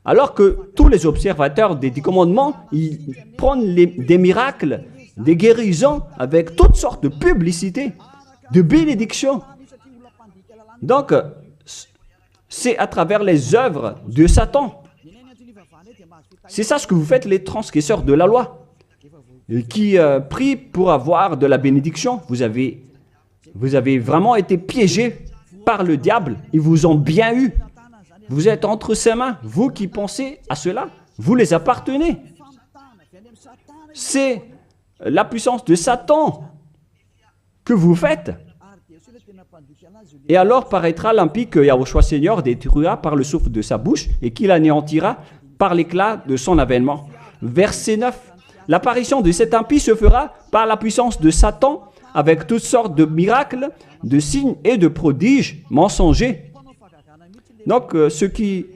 Alors que tous les observateurs des 10 commandements, ils prennent des miracles, des guérisons avec toutes sortes de publicités, de bénédictions. Donc, c'est à travers les œuvres de Satan. C'est ça ce que vous faites, les transgresseurs de la loi, qui prient pour avoir de la bénédiction. Vous avez vraiment été piégés par le diable. Ils vous ont bien eu. Vous êtes entre ses mains. Vous qui pensez à cela, vous les appartenez. C'est la puissance de Satan que vous faites. Et alors paraîtra l'impie que Yahushua Seigneur détruira par le souffle de sa bouche et qu'il anéantira par l'éclat de son avènement. Verset 9. L'apparition de cet impie se fera par la puissance de Satan avec toutes sortes de miracles, de signes et de prodiges mensongers. Donc ceux qui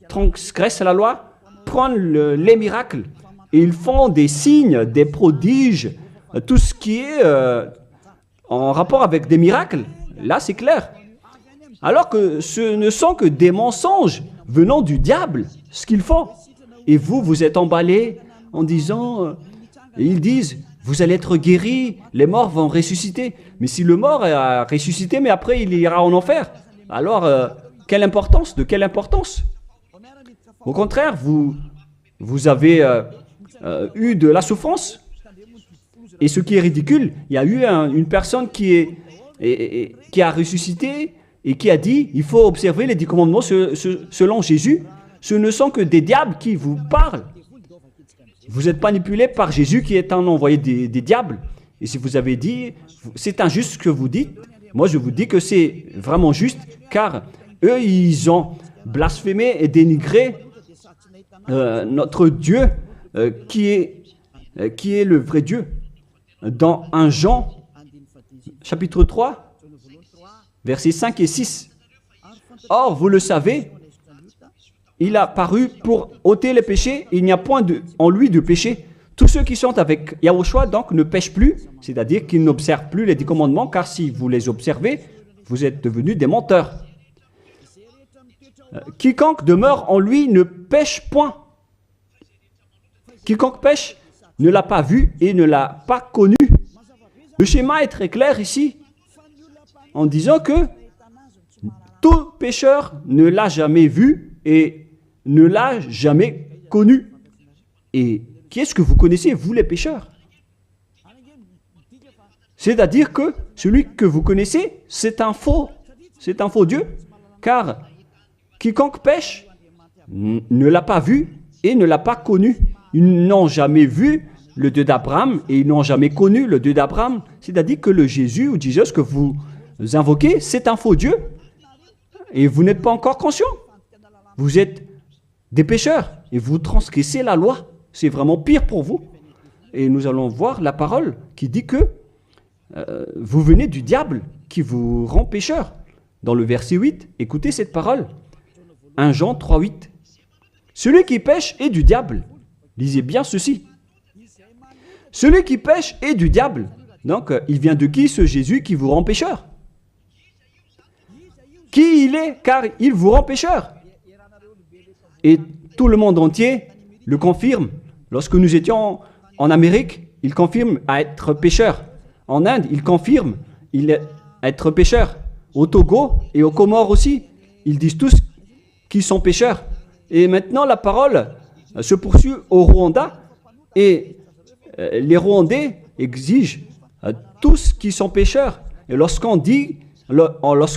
transgressent la loi prennent les miracles et ils font des signes, des prodiges, tout ce qui est en rapport avec des miracles. Là, c'est clair. Alors que ce ne sont que des mensonges venant du diable, ce qu'ils font. Et vous, vous êtes emballés en disant, ils disent, vous allez être guéris, les morts vont ressusciter. Mais si le mort a ressuscité, mais après il ira en enfer, alors quelle importance? De quelle importance? Au contraire, vous avez eu de la souffrance. Et ce qui est ridicule, il y a eu une personne qui a ressuscité et qui a dit, il faut observer les 10 commandements selon Jésus. Ce ne sont que des diables qui vous parlent. Vous êtes manipulé par Jésus qui est un envoyé des diables. Et si vous avez dit, c'est injuste ce que vous dites, moi je vous dis que c'est vraiment juste, car eux, ils ont blasphémé et dénigré notre Dieu qui est le vrai Dieu. Dans 1 Jean, chapitre 3, versets 5 et 6. Or, vous le savez, il a paru pour ôter les péchés, il n'y a point en lui de péché. Tous ceux qui sont avec Yahushua donc ne pêchent plus, c'est-à-dire qu'ils n'observent plus les 10 commandements, car si vous les observez, vous êtes devenus des menteurs. Quiconque demeure en lui ne pêche point. Quiconque pêche ne l'a pas vu et ne l'a pas connu. Le schéma est très clair ici, en disant que tout pécheur ne l'a jamais vu et ne l'a jamais connu. Et qui est-ce que vous connaissez, vous les pécheurs? C'est-à-dire que celui que vous connaissez, c'est un faux Dieu, car quiconque pêche ne l'a pas vu et ne l'a pas connu. Ils n'ont jamais vu le Dieu d'Abraham et ils n'ont jamais connu le Dieu d'Abraham. C'est-à-dire que le Jésus ou Jésus que vous invoquez, c'est un faux Dieu. Et vous n'êtes pas encore conscient. Vous êtes des pécheurs et vous transgressez la loi. C'est vraiment pire pour vous. Et nous allons voir la parole qui dit que vous venez du diable qui vous rend pécheur. Dans le verset 8, écoutez cette parole. 1 Jean 3, 8. Celui qui pêche est du diable. Lisez bien ceci. Celui qui pêche est du diable. Donc, il vient de qui ce Jésus qui vous rend pécheur? Qui il est, car il vous rend pécheur. Et tout le monde entier le confirme. Lorsque nous étions en Amérique, il confirme à être pécheur. En Inde, il confirme à être pécheur. Au Togo et aux Comores aussi, ils disent tous qu'ils sont pécheurs. Et maintenant, la parole se poursuit au Rwanda et les Rwandais exigent tous qui sont pécheurs. Et lorsqu'on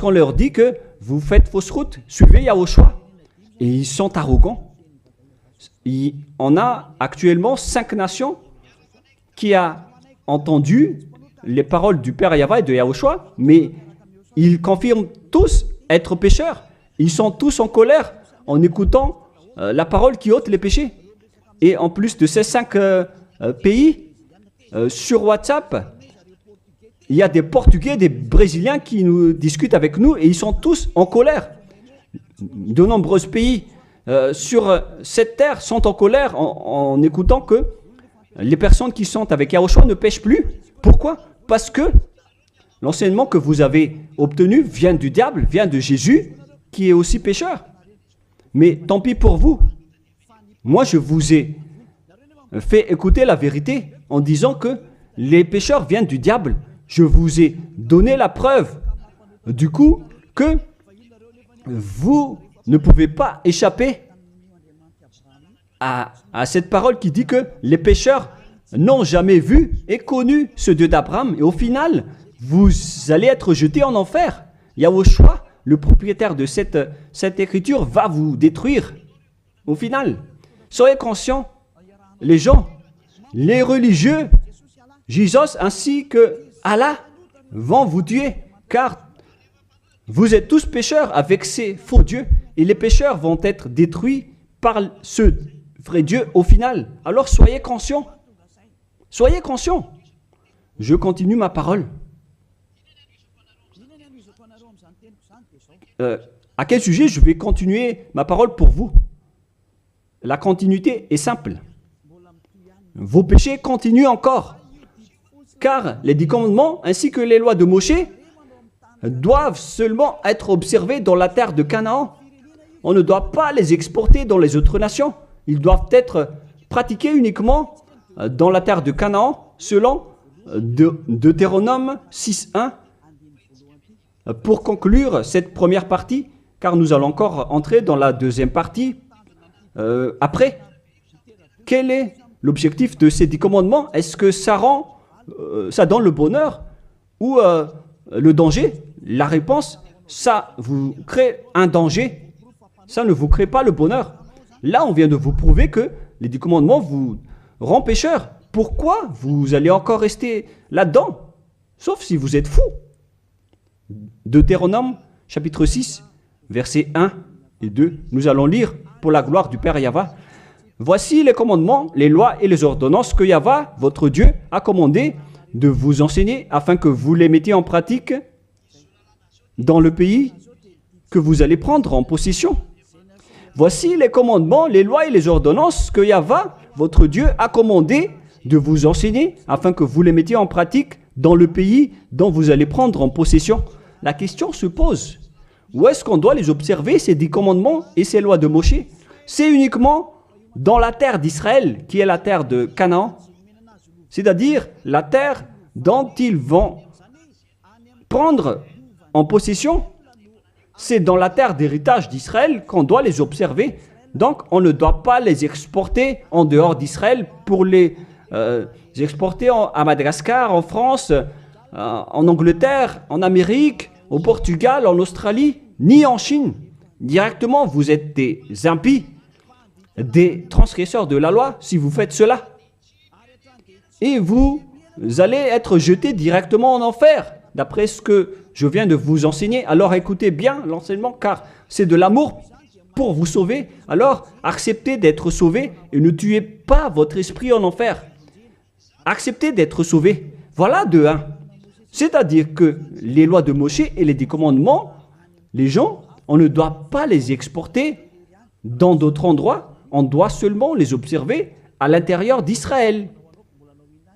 leur dit que vous faites fausse route, suivez Yahushua. Et ils sont arrogants. On a actuellement 5 nations qui ont entendu les paroles du Père Yahweh et de Yahushua, mais ils confirment tous être pécheurs. Ils sont tous en colère en écoutant la parole qui ôte les péchés. Et en plus de ces 5 pays, sur WhatsApp, il y a des Portugais, des Brésiliens qui nous discutent avec nous et ils sont tous en colère. De nombreux pays sur cette terre sont en colère en écoutant que les personnes qui sont avec Yahushua ne pêchent plus. Pourquoi? Parce que l'enseignement que vous avez obtenu vient du diable, vient de Jésus, qui est aussi pécheur. Mais tant pis pour vous. Moi, je vous ai fait écouter la vérité en disant que les pécheurs viennent du diable. Je vous ai donné la preuve du coup que vous ne pouvez pas échapper à cette parole qui dit que les pécheurs n'ont jamais vu et connu ce Dieu d'Abraham. Et au final, vous allez être jetés en enfer. Yahushua, le propriétaire de cette écriture, va vous détruire. Au final, soyez conscients, les gens les religieux, Jésus ainsi que Allah vont vous tuer, car vous êtes tous pécheurs avec ces faux dieux, et les pécheurs vont être détruits par ce vrai Dieu au final. Alors soyez conscients. Soyez conscients. Je continue ma parole. À quel sujet je vais continuer ma parole pour vous? La continuité est simple. Vos péchés continuent encore. Car les 10 commandements ainsi que les lois de Moshe doivent seulement être observés dans la terre de Canaan. On ne doit pas les exporter dans les autres nations. Ils doivent être pratiqués uniquement dans la terre de Canaan selon Deutéronome 6.1. Pour conclure cette première partie, car nous allons encore entrer dans la deuxième partie après. Quel est l'objectif de ces 10 commandements? Est-ce que ça donne le bonheur ou le danger? La réponse, ça vous crée un danger. Ça ne vous crée pas le bonheur. Là, on vient de vous prouver que les 10 commandements vous rendent pécheurs. Pourquoi vous allez encore rester là-dedans? Sauf si vous êtes fou. Deutéronome, chapitre 6, versets 1 et 2. Nous allons lire pour la gloire du Père Yahva. Voici les commandements, les lois et les ordonnances que Yahva, votre Dieu, a commandé de vous enseigner afin que vous les mettiez en pratique dans le pays que vous allez prendre en possession. Voici les commandements, les lois et les ordonnances que Yahva, votre Dieu, a commandé de vous enseigner afin que vous les mettiez en pratique dans le pays dont vous allez prendre en possession. La question se pose, où est-ce qu'on doit les observer, ces 10 commandements et ces lois de Moshe? C'est uniquement dans la terre d'Israël, qui est la terre de Canaan, c'est-à-dire la terre dont ils vont prendre en possession. C'est dans la terre d'héritage d'Israël qu'on doit les observer. Donc, on ne doit pas les exporter en dehors d'Israël pour les exporter à Madagascar, en France, en Angleterre, en Amérique, au Portugal, en Australie, ni en Chine. Directement, vous êtes des impies, des transgresseurs de la loi si vous faites cela. Et vous allez être jetés directement en enfer, d'après ce que je viens de vous enseigner. Alors écoutez bien l'enseignement, car c'est de l'amour pour vous sauver. Alors acceptez d'être sauvé et ne tuez pas votre esprit en enfer. Acceptez d'être sauvé. Voilà de 1. C'est-à-dire que les lois de Moshe et les 10 commandements, les gens, on ne doit pas les exporter dans d'autres endroits. On doit seulement les observer à l'intérieur d'Israël.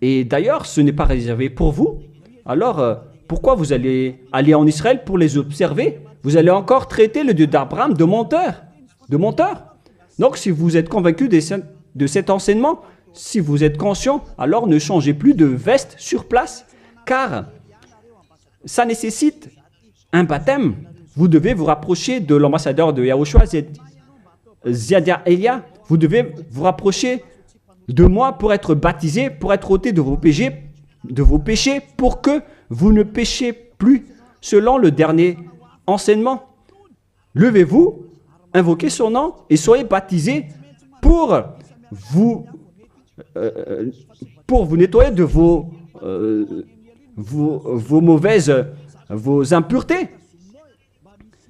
Et d'ailleurs, ce n'est pas réservé pour vous. Alors, pourquoi vous allez aller en Israël pour les observer? Vous allez encore traiter le Dieu d'Abraham de menteur. De menteur. Donc, si vous êtes convaincu de cet enseignement, si vous êtes conscient, alors ne changez plus de veste sur place, car ça nécessite un baptême. Vous devez vous rapprocher de l'ambassadeur de Yahushua, Ziadia Elia. Vous devez vous rapprocher de moi pour être baptisé, pour être ôté de vos péchés, pour que vous ne péchiez plus selon le dernier enseignement. Levez-vous, invoquez son nom et soyez baptisés pour vous nettoyer de vos impuretés.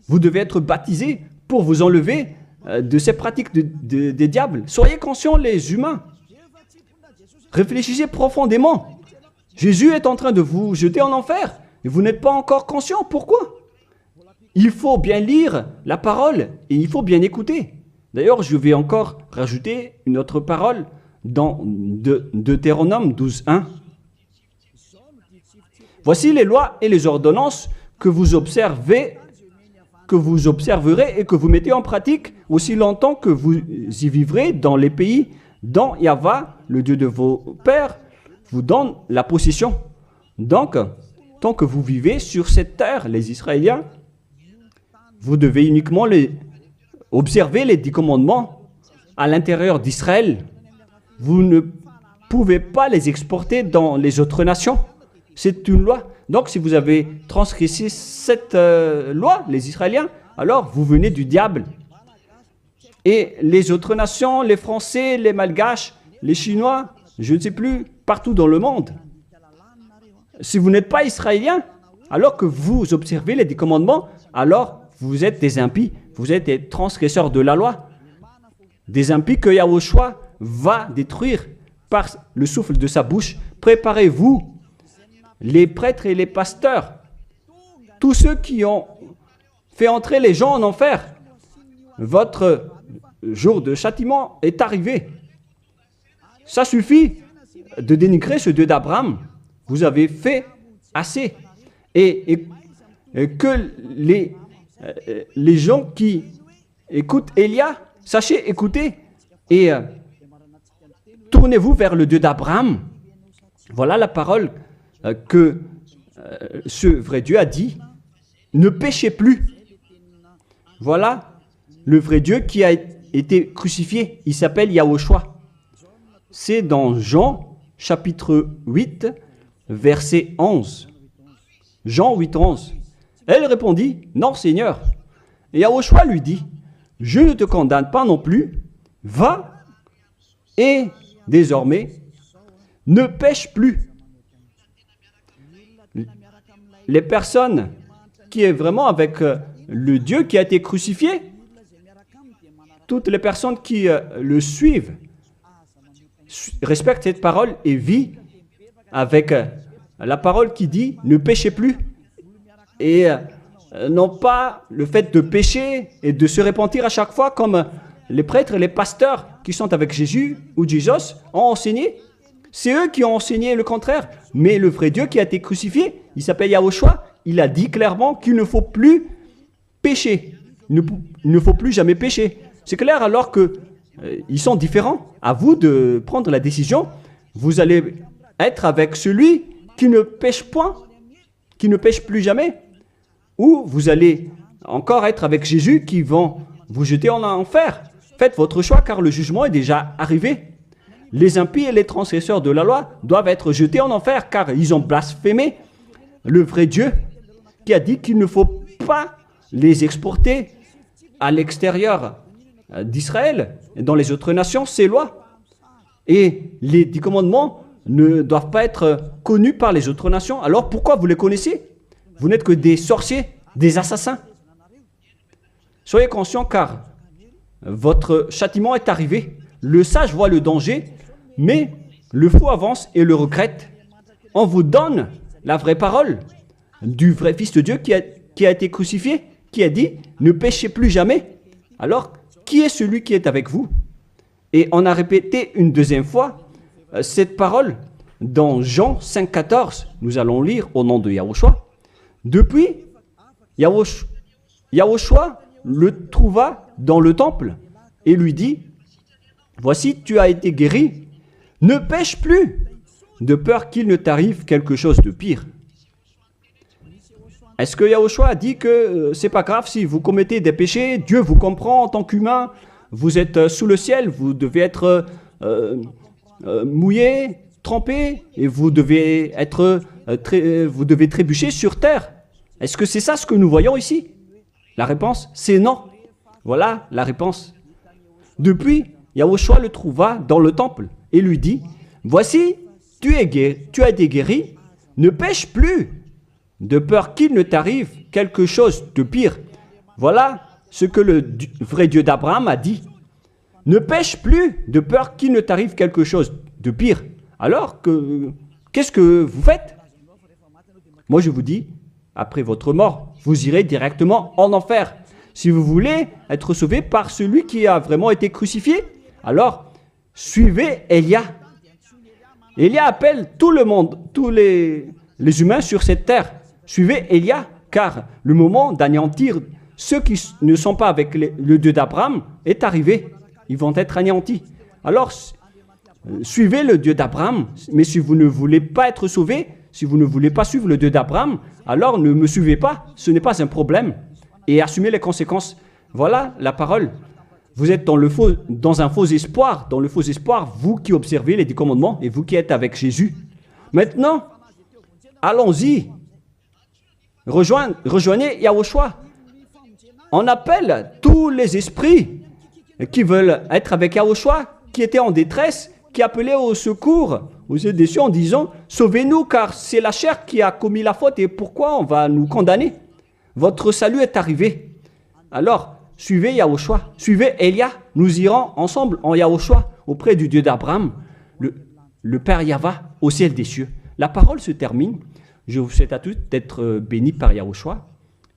Vous devez être baptisés pour vous enlever de ces pratiques des diables. Soyez conscients, les humains. Réfléchissez profondément. Jésus est en train de vous jeter en enfer et vous n'êtes pas encore conscient. Pourquoi? Il faut bien lire la parole et il faut bien écouter. D'ailleurs, je vais encore rajouter une autre parole dans Deutéronome 12.1. Voici les lois et les ordonnances que vous observerez et que vous mettez en pratique aussi longtemps que vous y vivrez dans les pays dont Yahva, le Dieu de vos pères, vous donne la possession. Donc, tant que vous vivez sur cette terre, les Israéliens, vous devez uniquement observer les 10 commandements à l'intérieur d'Israël. Vous ne pouvez pas les exporter dans les autres nations. C'est une loi. Donc, si vous avez transgressé cette loi, les Israéliens, alors vous venez du diable. Et les autres nations, les Français, les Malgaches, les Chinois, je ne sais plus, partout dans le monde. Si vous n'êtes pas israélien, alors que vous observez les 10 commandements, alors vous êtes des impies, vous êtes des transgresseurs de la loi, des impies que Yahushua va détruire par le souffle de sa bouche. Préparez-vous, les prêtres et les pasteurs, tous ceux qui ont fait entrer les gens en enfer. Votre jour de châtiment est arrivé. Ça suffit de dénigrer ce Dieu d'Abraham. Vous avez fait assez. Et que les gens qui écoutent Élia, sachez écouter et tournez-vous vers le Dieu d'Abraham. Voilà la parole que ce vrai Dieu a dit. Ne péchez plus. Voilà le vrai Dieu qui a été crucifié. Il s'appelle Yahushua. C'est dans Jean chapitre 8, verset 11. Jean 8, 11. Elle répondit, non Seigneur. Et Yahushua lui dit, je ne te condamne pas non plus. Va et désormais ne pêche plus. Les personnes qui est vraiment avec le Dieu qui a été crucifié, toutes les personnes qui le suivent respectent cette parole et vivent avec la parole qui dit ne péchez plus et non pas le fait de pécher et de se repentir à chaque fois comme les prêtres et les pasteurs qui sont avec Jésus ou Jésus ont enseigné. C'est eux qui ont enseigné le contraire. Mais le vrai Dieu qui a été crucifié, il s'appelle Yahushua, il a dit clairement qu'il ne faut plus pécher. Il ne faut plus jamais pécher. C'est clair alors que ils sont différents. À vous de prendre la décision. Vous allez être avec celui qui ne pêche point, qui ne pêche plus jamais. Ou vous allez encore être avec Jésus qui vont vous jeter en enfer. Faites votre choix car le jugement est déjà arrivé. Les impies et les transgresseurs de la loi doivent être jetés en enfer car ils ont blasphémé le vrai Dieu qui a dit qu'il ne faut pas les exporter à l'extérieur d'Israël et dans les autres nations, ces lois. Et les 10 commandements ne doivent pas être connus par les autres nations. Alors pourquoi vous les connaissez? Vous n'êtes que des sorciers, des assassins. Soyez conscients car votre châtiment est arrivé. Le sage voit le danger, mais le fou avance et le regrette. On vous donne la vraie parole du vrai Fils de Dieu qui a été crucifié, qui a dit « Ne péchez plus jamais ». Alors, qui est celui qui est avec vous? Et on a répété une deuxième fois cette parole dans Jean 5, 14. Nous allons lire au nom de Yahushua. Depuis, Yahushua le trouva dans le temple et lui dit « Voici, tu as été guéri, ne pêche plus, de peur qu'il ne t'arrive quelque chose de pire. » Est-ce que Yahushua a dit que c'est pas grave si vous commettez des péchés, Dieu vous comprend en tant qu'humain, vous êtes sous le ciel, vous devez être mouillé, trempé, et vous devez trébucher sur terre. Est-ce que c'est ça ce que nous voyons ici? La réponse, c'est non. Voilà la réponse. Depuis, Yahushua le trouva dans le temple et lui dit, « Voici, tu as été guéri, ne pêche plus, de peur qu'il ne t'arrive quelque chose de pire. » Voilà ce que le vrai Dieu d'Abraham a dit. Ne pêche plus, de peur qu'il ne t'arrive quelque chose de pire. Alors, qu'est-ce que vous faites? Moi, je vous dis, après votre mort, vous irez directement en enfer. Si vous voulez être sauvé par celui qui a vraiment été crucifié, alors suivez Élia. Élia appelle tout le monde, tous les humains sur cette terre. Suivez Élia, car le moment d'anéantir ceux qui ne sont pas avec le Dieu d'Abraham est arrivé. Ils vont être anéantis. Alors, suivez le Dieu d'Abraham. Mais si vous ne voulez pas être sauvé, si vous ne voulez pas suivre le Dieu d'Abraham, alors ne me suivez pas. Ce n'est pas un problème. Et assumez les conséquences. Voilà la parole. Vous êtes dans un faux espoir. Dans le faux espoir, vous qui observez les 10 commandements et vous qui êtes avec Jésus. Maintenant, allons-y. Rejoignez Yahushua. On appelle tous les esprits qui veulent être avec Yahushua, qui étaient en détresse, qui appelait au secours aux yeux des cieux en disant « Sauvez-nous, car c'est la chair qui a commis la faute et pourquoi on va nous condamner? Votre salut est arrivé. » Alors, suivez Yahushua, suivez Elia. Nous irons ensemble en Yahushua auprès du Dieu d'Abraham, le Père Yahva, au ciel des cieux. La parole se termine. Je vous souhaite à tous d'être bénis par Yahushua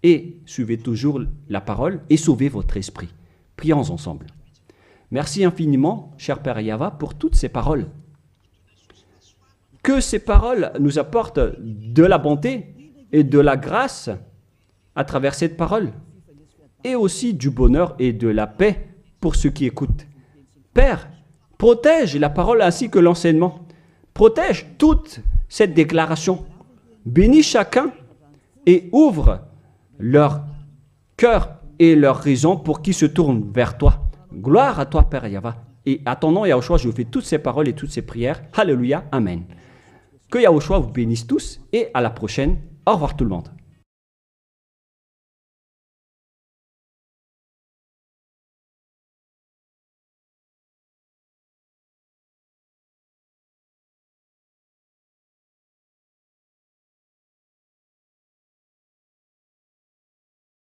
et suivez toujours la parole et sauvez votre esprit. Prions ensemble. Merci infiniment, cher Père Yahva, pour toutes ces paroles. Que ces paroles nous apportent de la bonté et de la grâce à travers cette parole, et aussi du bonheur et de la paix pour ceux qui écoutent. Père, protège la parole ainsi que l'enseignement. Protège toute cette déclaration. Bénis chacun et ouvre leur cœur et leur raison pour qu'ils se tournent vers toi. Gloire à toi, Père Yahva. Et à ton nom, Yahushua, je fais toutes ces paroles et toutes ces prières. Alléluia. Amen. Que Yahushua vous bénisse tous et à la prochaine. Au revoir tout le monde.